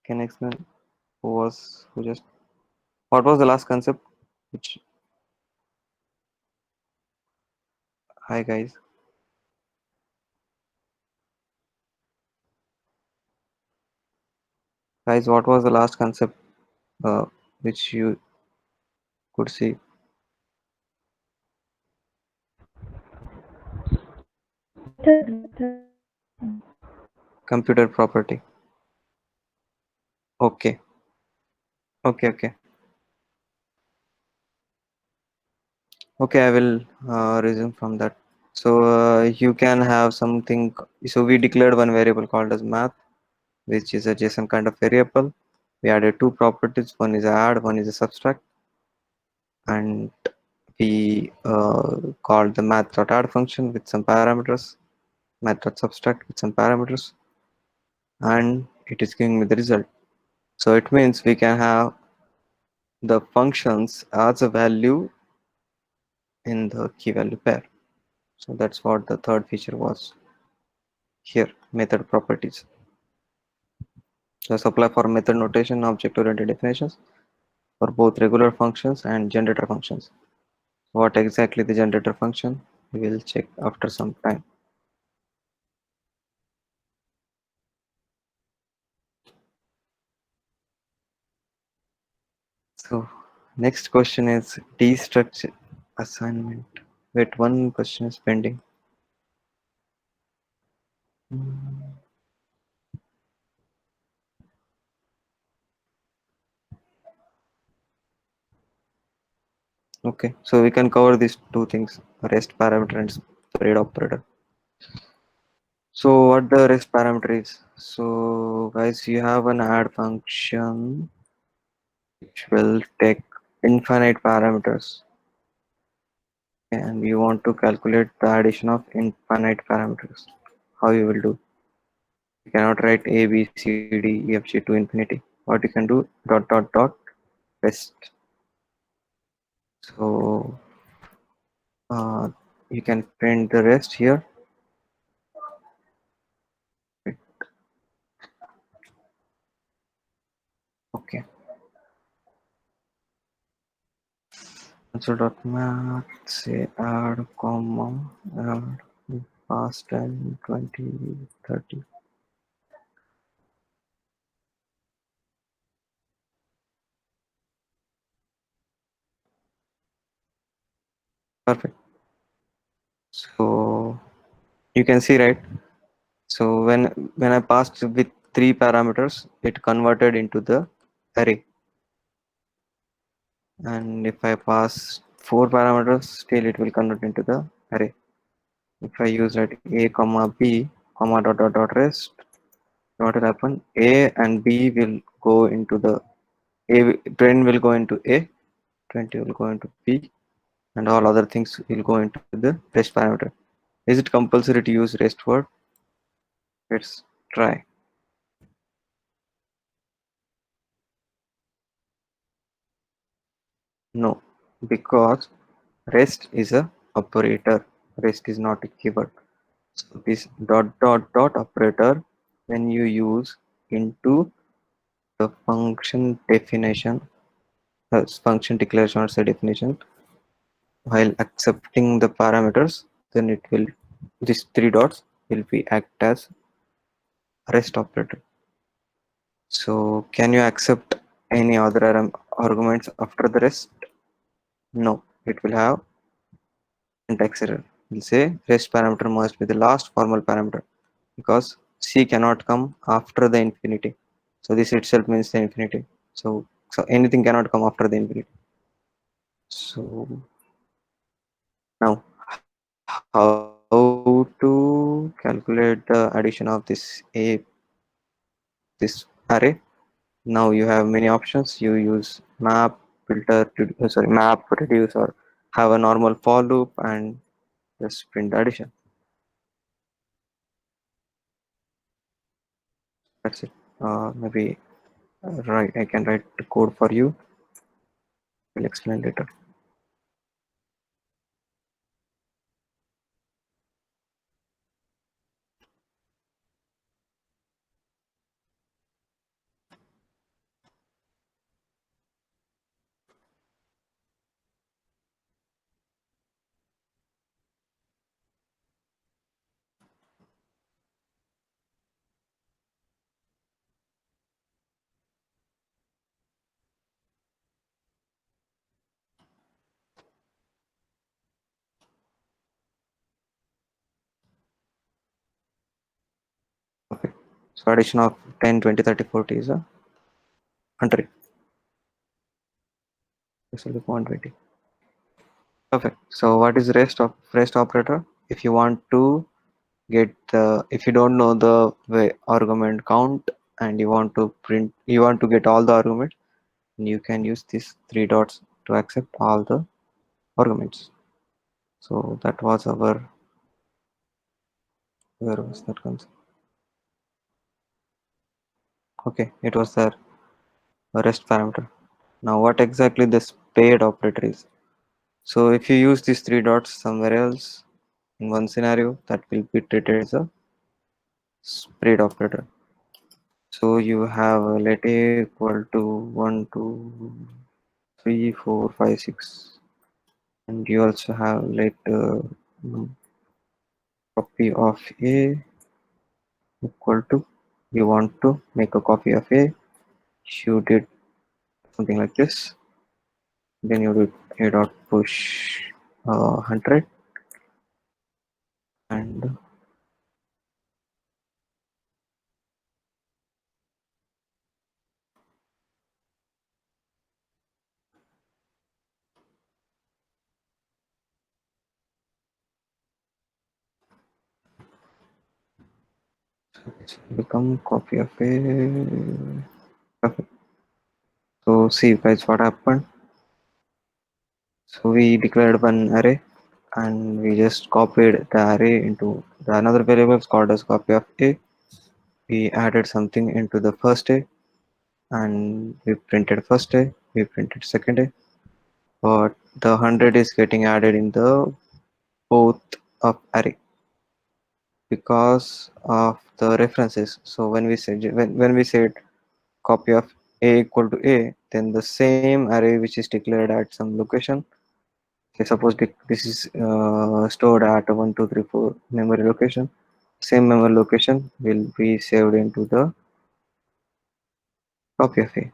Can you explain who just what was the last concept? Which hi guys. Guys, what was the last concept uh, which you could see? Computer property. Okay. Okay, okay. Okay, I will resume from that. So you can have something. So we declared one variable called as math, which is a JSON kind of variable. We added two properties. One is a add, one is a subtract, and we called the math.add function with some parameters, math.subtract with some parameters, and it is giving me the result. So it means we can have the functions as a value in the key value pair. So that's what the third feature was here, method properties. Just apply for method notation, object-oriented definitions for both regular functions and generator functions. What exactly the generator function? We will check after some time. So next question is destructure assignment. Wait, one question is pending. Hmm, okay, so we can cover these two things: rest parameter and spread operator. So what the rest parameter is? So guys, you have an add function which will take infinite parameters, and you want to calculate the addition of infinite parameters. How you will do? You cannot write A, B, C, D, E, F, G to infinity. What you can do, dot dot dot rest. So uh, you can print the rest here. Okay. So dot math, say add comma add past 10, 20, 30. Perfect. So you can see, right? So when I passed with three parameters, it converted into the array. And if I pass four parameters, still it will convert into the array. If I use that a comma b comma dot dot dot rest, what will happen? A and b will go into the a 10 will go into a, 20 will go into b, and all other things will go into the rest parameter. Is it compulsory to use rest word? Let's try. No, because rest is a operator. Rest is not a keyword. So this dot dot dot operator, when you use into the function definition, function declaration or say definition, while accepting the parameters, then it will these three dots will be act as rest operator. So can you accept any other arguments after the rest? No, it will have syntax error. We'll say rest parameter must be the last formal parameter because C cannot come after the infinity. So this itself means the infinity. So anything cannot come after the infinity. So now how to calculate the addition of this array? Now you have many options. You use map, filter, map, reduce, or have a normal for loop and just print the addition. That's it. Maybe right. I can write the code for you. We'll explain later. Perfect. So addition of 10, 20, 30, 40 is a 100. This will be 120. Perfect. So what is rest operator? If you want to if you don't know the argument count and you want to get all the arguments, you can use these three dots to accept all the arguments. So that was our, where was that concept? Okay, it was the rest parameter. Now what exactly this paired operator is? So if you use these three dots somewhere else in one scenario, that will be treated as a spread operator. So you have let a equal to 1, 2, 3, 4, 5, 6, and you also have let copy of a equal to, you want to make a copy of a, you did something like this, then you did a dot push 100, and it's become copy of a. Okay. So see guys what happened. So we declared one array and we just copied the array into the another variable called as copy of a. We added something into the first a and we printed first a, we printed second a, but the 100 is getting added in the both of array because of the references. So when we said copy of a equal to a, then the same array which is declared at some location. Okay, suppose this is stored at 1234 memory location. Same memory location will be saved into the copy of a,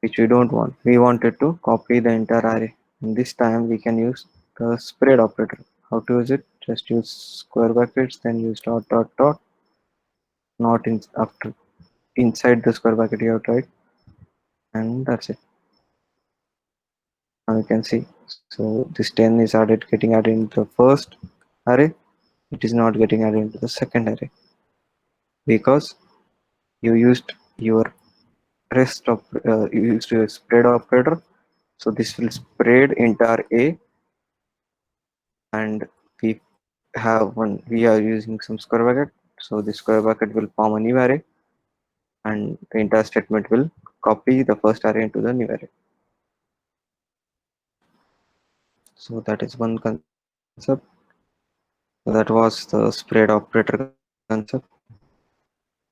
which we don't want. We wanted to copy the entire array. And this time we can use the spread operator. How to use it? just use square brackets, then use dot dot dot, not in after inside the square bracket you have to write, and that's it. Now you can see, so this 10 is added, getting added into the first array. It is not getting added into the second array because you used your you used your spread operator. So this will spread entire A, and we we are using some square bracket. So the square bracket will form a new array, and the entire statement will copy the first array into the new array. So that is one concept. That was the spread operator concept.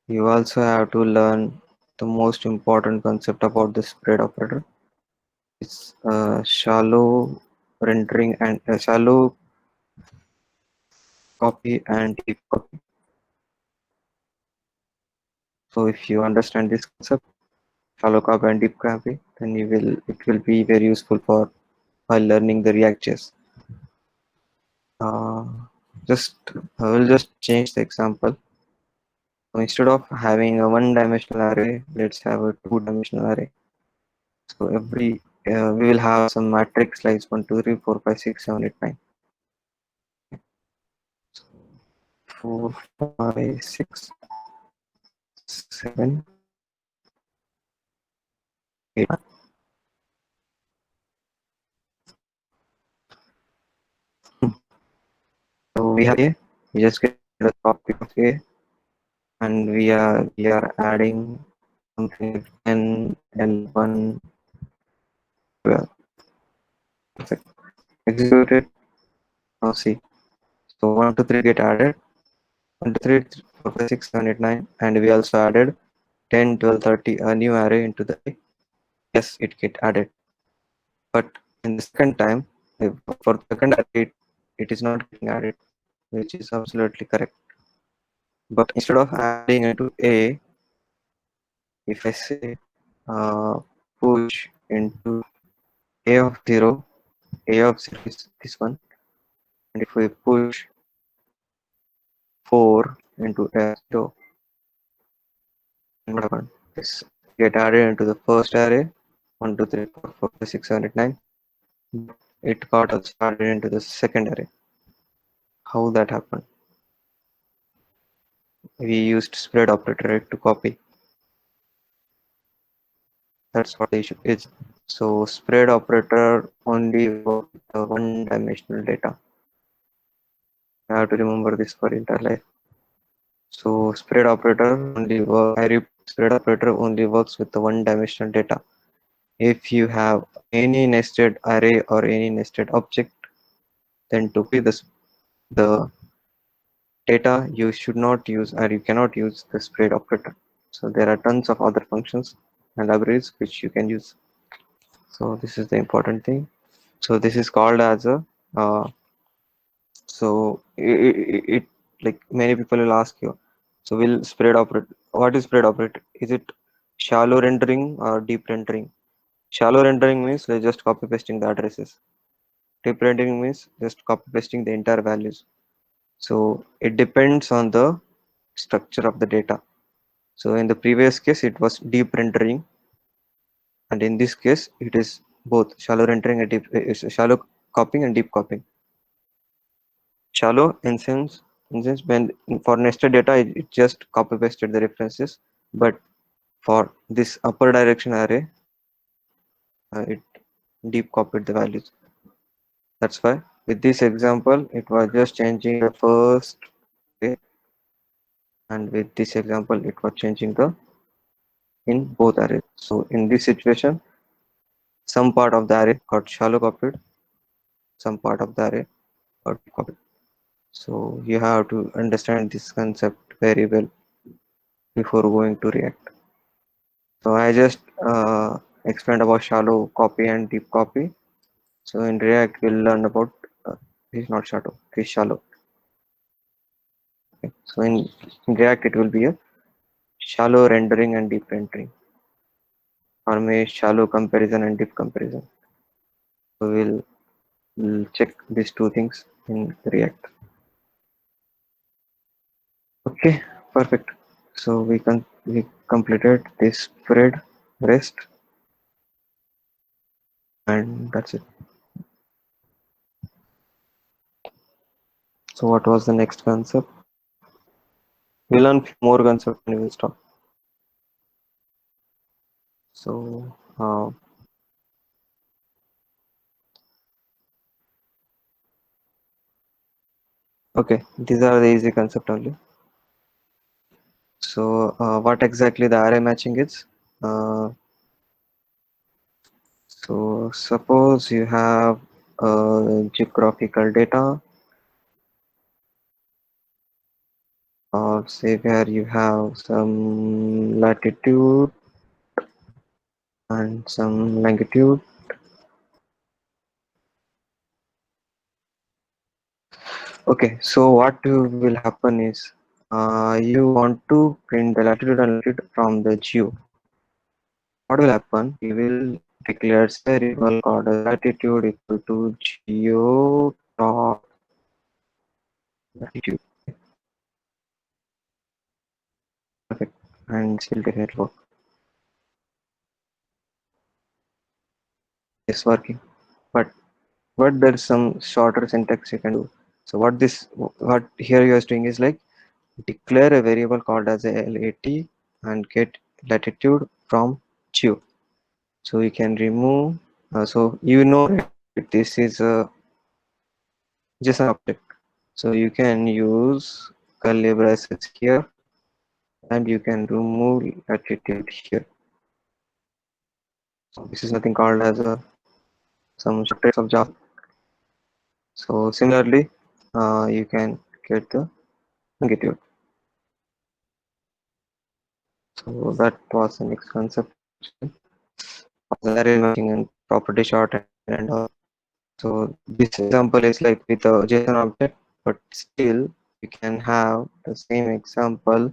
You also have to learn the most important concept about the spread operator. It's shallow rendering and shallow copy and deep copy. So if you understand this concept, shallow copy and deep copy, then it will be very useful for while learning the React.js. Uh, just I will just change the example. So instead of having a one-dimensional array, let's have a two-dimensional array. So we will have some matrix like 1, 2, 3, 4, 5, 6, 7, 8, 9. So 4, 5, 6, 7, 8. So we have A. We just get a copy of A, and we are adding something like 10, L1, 12. Perfect. Execute it. Now see. So 1, 2, 3 get added. 1, 2, 3, 4, 5, 6, 7, 8, 9, and we also added 10, 12, 30, a new array into the array. Yes, it get added. But in the second time, for the second array, it is not getting added, which is absolutely correct. But instead of adding into A, if I say push into A of 0, A of 0 is this one, and if we push 4 into A of 0, what happened? This get added into the first array, 1, 2, 3, 4, 5, 6, 7, 8, 9. It got also added into the second array. How that happened? We used spread operator to copy. That's what the issue is. So spread operator only work with the one-dimensional data. I have to remember this for entire life. So spread operator spread operator only works with the one-dimensional data. If you have any nested array or any nested object, then to be the data you should not use or you cannot use the spread operator. So there are tons of other functions and libraries which you can use. So this is the important thing. So this is called as a it like many people will ask you. So will spread operate? What is spread operate? Is it shallow rendering or deep rendering? Shallow rendering means they're just copy pasting the addresses. Deep rendering means just copy pasting the entire values. So it depends on the structure of the data. So in the previous case, it was deep rendering, and in this case, it is both shallow rendering and shallow copying and deep copying. Shallow in sense when for nested data, it just copy pasted the references, but for this upper direction array, it deep copied the values. That's why with this example, it was just changing the first array, and with this example, it was changing the in both arrays. So in this situation, some part of the array got shallow copied, some part of the array got copied. So you have to understand this concept very well before going to React. So I just explained about shallow copy and deep copy. So in React, we'll learn about this is not shallow, this is shallow. Okay. So in React, it will be a shallow rendering and deep rendering, or maybe shallow comparison and deep comparison. So we'll check these two things in React. Okay, perfect. So we completed this spread rest, and that's it. So what was the next concept? We learn few more concepts and we'll stop. So okay, these are the easy concept only. So what exactly the array matching is? Uh, so suppose you have geographical data, or say where you have some latitude and some longitude. Okay, so what will happen is you want to print the latitude and longitude from the geo. What will happen? You will declare a variable called as latitude equal to geo dot latitude. Perfect, and this will definitely work. It's working, but there's some shorter syntax you can do. So what here you are doing is like declare a variable called as a lat and get latitude from geo. So you can remove. So you know right, this is a JSON object. So you can use curly braces here, and you can remove latitude here. So this is nothing called as a some shortcuts of Java. So similarly, you can get the longitude. So that was the next concept of the array matching and property shorthand and all. So this example is like with a JSON object, but still you can have the same example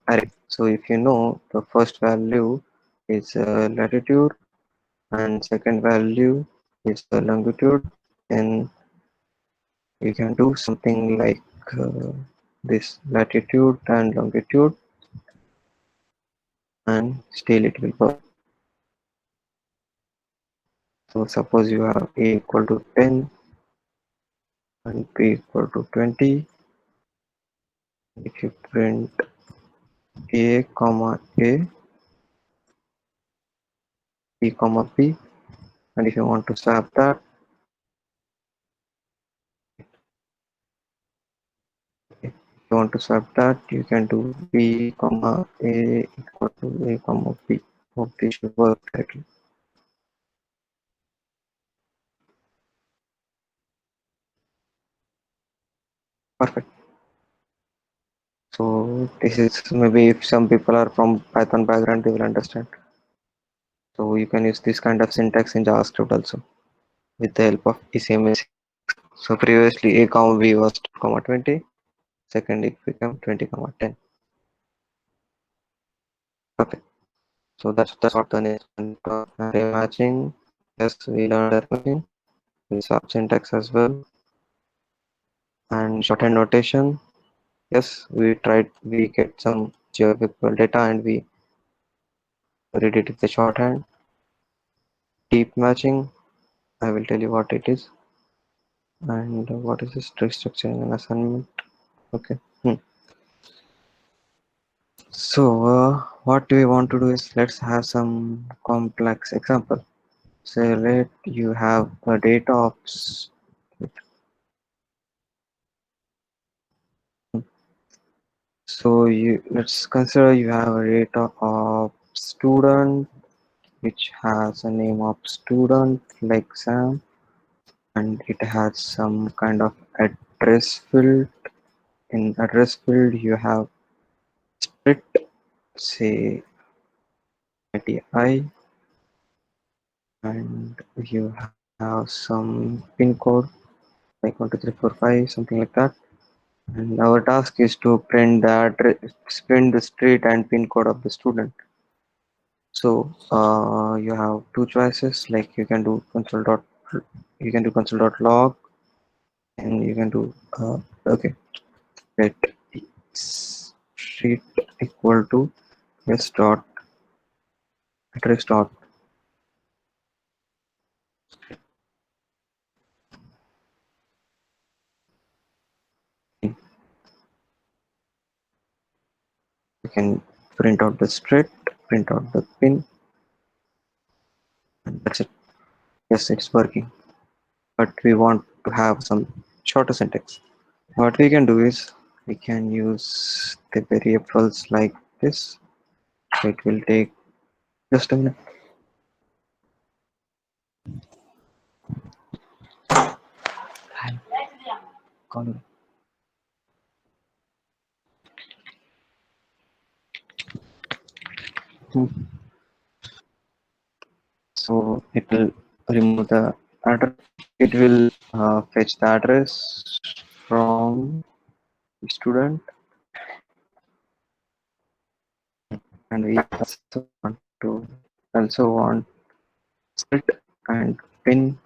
array. So if you know the first value is latitude and second value is the longitude, then you can do something like uh, this latitude and longitude, and still it will work. So suppose you have a equal to 10 and b equal to 20. If you print a comma a, b comma b, and if you want to swap that, if you want to swap that, you can do b comma a equal to a comma b. Hope this should work correctly. Perfect. So this is maybe if some people are from Python background, they will understand. So you can use this kind of syntax in JavaScript also with the help of ECMS. So previously a comma b was 2 comma 20, second it became 20 comma 10. Okay. So that's what the next array matching. Yes, we learned array matching. We saw syntax as well, and shorthand notation. Yes, we get some geographical data and we read it with the shorthand. Deep matching, I will tell you what it is. And what is this tree structure and assignment? Okay. So what we want to do is let's have some complex example. Say let you have a data of so you let's consider you have a data of student which has a name of student like Sam, and it has some kind of address field. In address field you have split, say ITI, and you have some pin code like 12345, something like that. And our task is to print the address, print the street and pin code of the student. So you have two choices, like you can do console dot log, and you can do okay. Let street equal to s dot address dot. You can print out the street, print out the pin, and that's it. Yes, it's working. But we want to have some shorter syntax. What we can do is we can use the variables like this. It will take just a minute. Call it. So it will remove the address. It will fetch the address from the student, and we also want split and pin.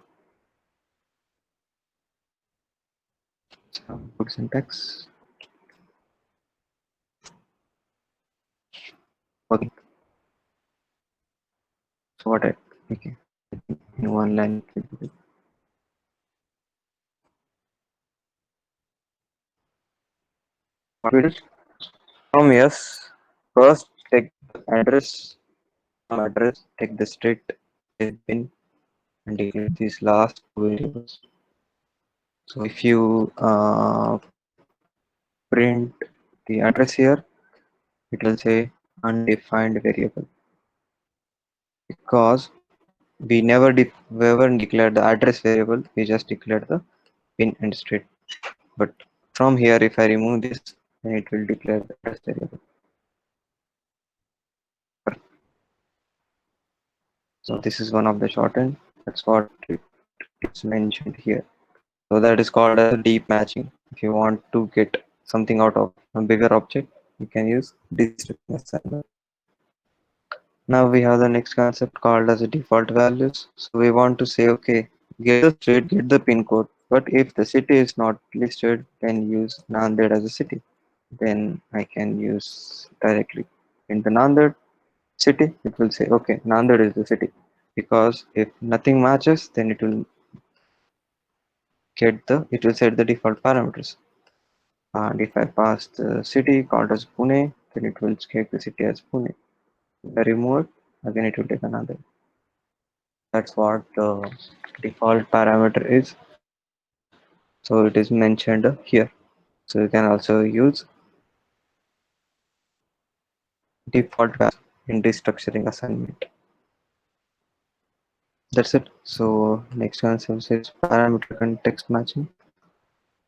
Good syntax. Okay. So what I okay in one line. What we did from yes, first take the address from address, take the street, take pin, and declare these last two variables. So if you print the address here, it will say undefined variable because we never declared the address variable. We just declared the pin and street. But from here, if I remove this, then it will declare the address variable. So this is one of the shortened. That's what it's mentioned here. So that is called as deep matching. If you want to get something out of a bigger object, you can use destructuring assignment. Now we have the next concept called as a default values. So we want to say, okay, get the street, get the pin code. But if the city is not listed, then use Nanded as a city. Then I can use directly in the Nanded city. It will say, okay, Nanded is the city. Because if nothing matches, then it will set the default parameters. And if I pass the city called as Pune, then it will take the city as Pune. If I remove it, again it will take another. That's what the default parameter is. So it is mentioned here. So you can also use default value in destructuring assignment. That's it. So next concept is parameter context matching.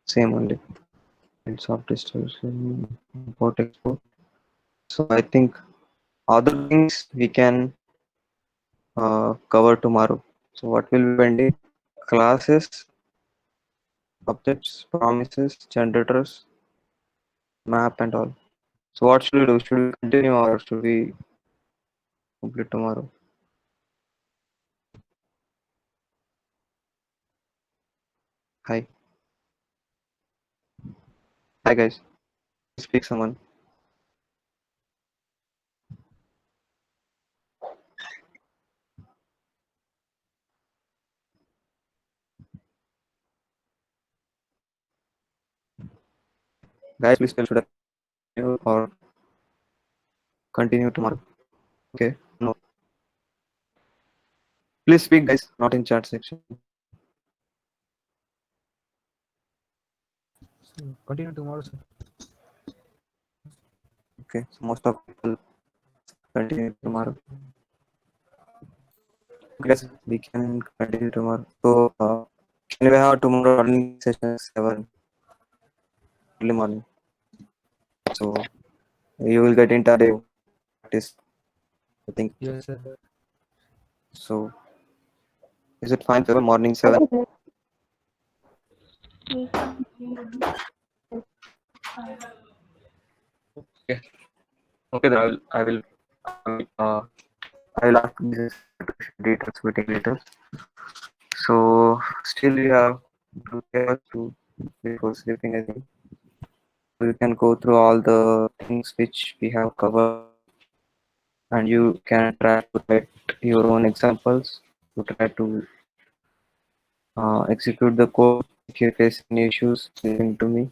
Same only. It's of destruction, import export. So I think other things we can cover tomorrow. So what will be pending? Classes, objects, promises, generators, map, and all. So what should we do? Should we continue or should we complete tomorrow? Hi, hi guys. Speak someone. Guys, please tell should I continue or continue tomorrow? Okay. No. Please speak, guys. Not in chat section.
So continue tomorrow, sir.
Okay. So most of people continue
Yes, sir.
tomorrow. Guys, we can continue tomorrow. So can we have tomorrow morning session 7 early morning? So you will get entire practice. I think
Yes, sir.
so. Is it fine for morning 7? Okay. Okay, then I will ask this details, meeting details. So still we have 2 hours to before sleeping, I think. So you can go through all the things which we have covered, and you can try to write your own examples to try to execute the code. If you face any issues, ping to me.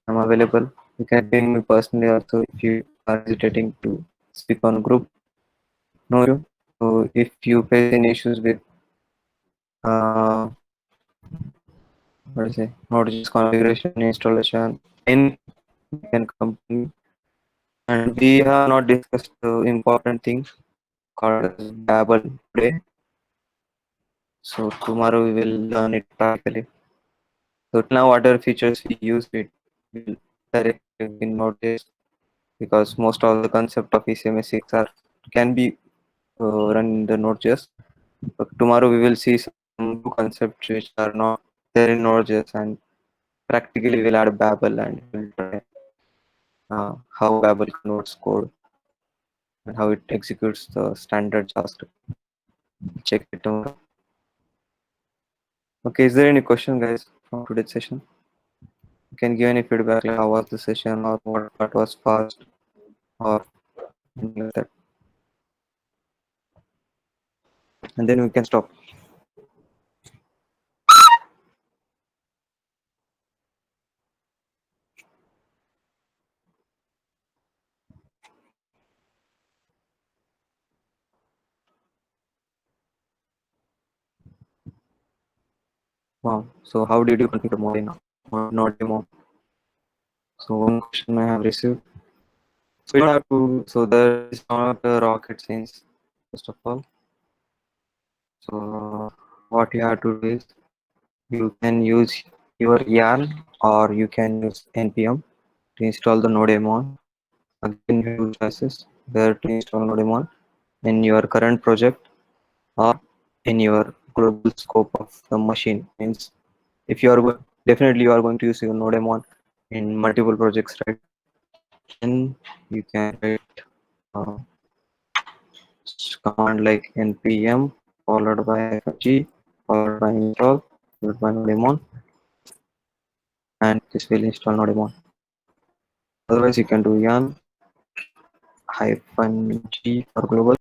I'm available. You can ping me personally also if you are hesitating to speak on group. No issue. So if you face any issues with uh, what do you say, Node.js configuration, installation, anything, you can come to me. And we have not discussed the important thing called as Babel today. So tomorrow we will learn it practically. So till now, whatever features we use, it will directly in Node.js because most of the concept of ECMS6 are can be run in the Node.js. But tomorrow we will see some new concepts which are not there in Node.js, and practically we'll add Babel and we'll try how Babel converts code and how it executes the standard JavaScript. Check it tomorrow. Okay, is there any question, guys, from today's session? You can give any feedback, like how was the session, or what part was fast, or anything like that, and then we can stop. Wow. So how did you configure Modena or Node.demo? So one question I have received. So you don't have to. So there is not a rocket science, first of all. So what you have to do is you can use your YARN or you can use npm to install the Node.mon. Again, you have two choices where to install Node.mon in your current project or in your global scope of the machine. Means if you are definitely you are going to use your Node.mon in multiple projects, right? Then you can write uh, command like npm followed by -g followed by install followed by Node.mon, and this will install Node.mon. Otherwise, you can do yarn -g for global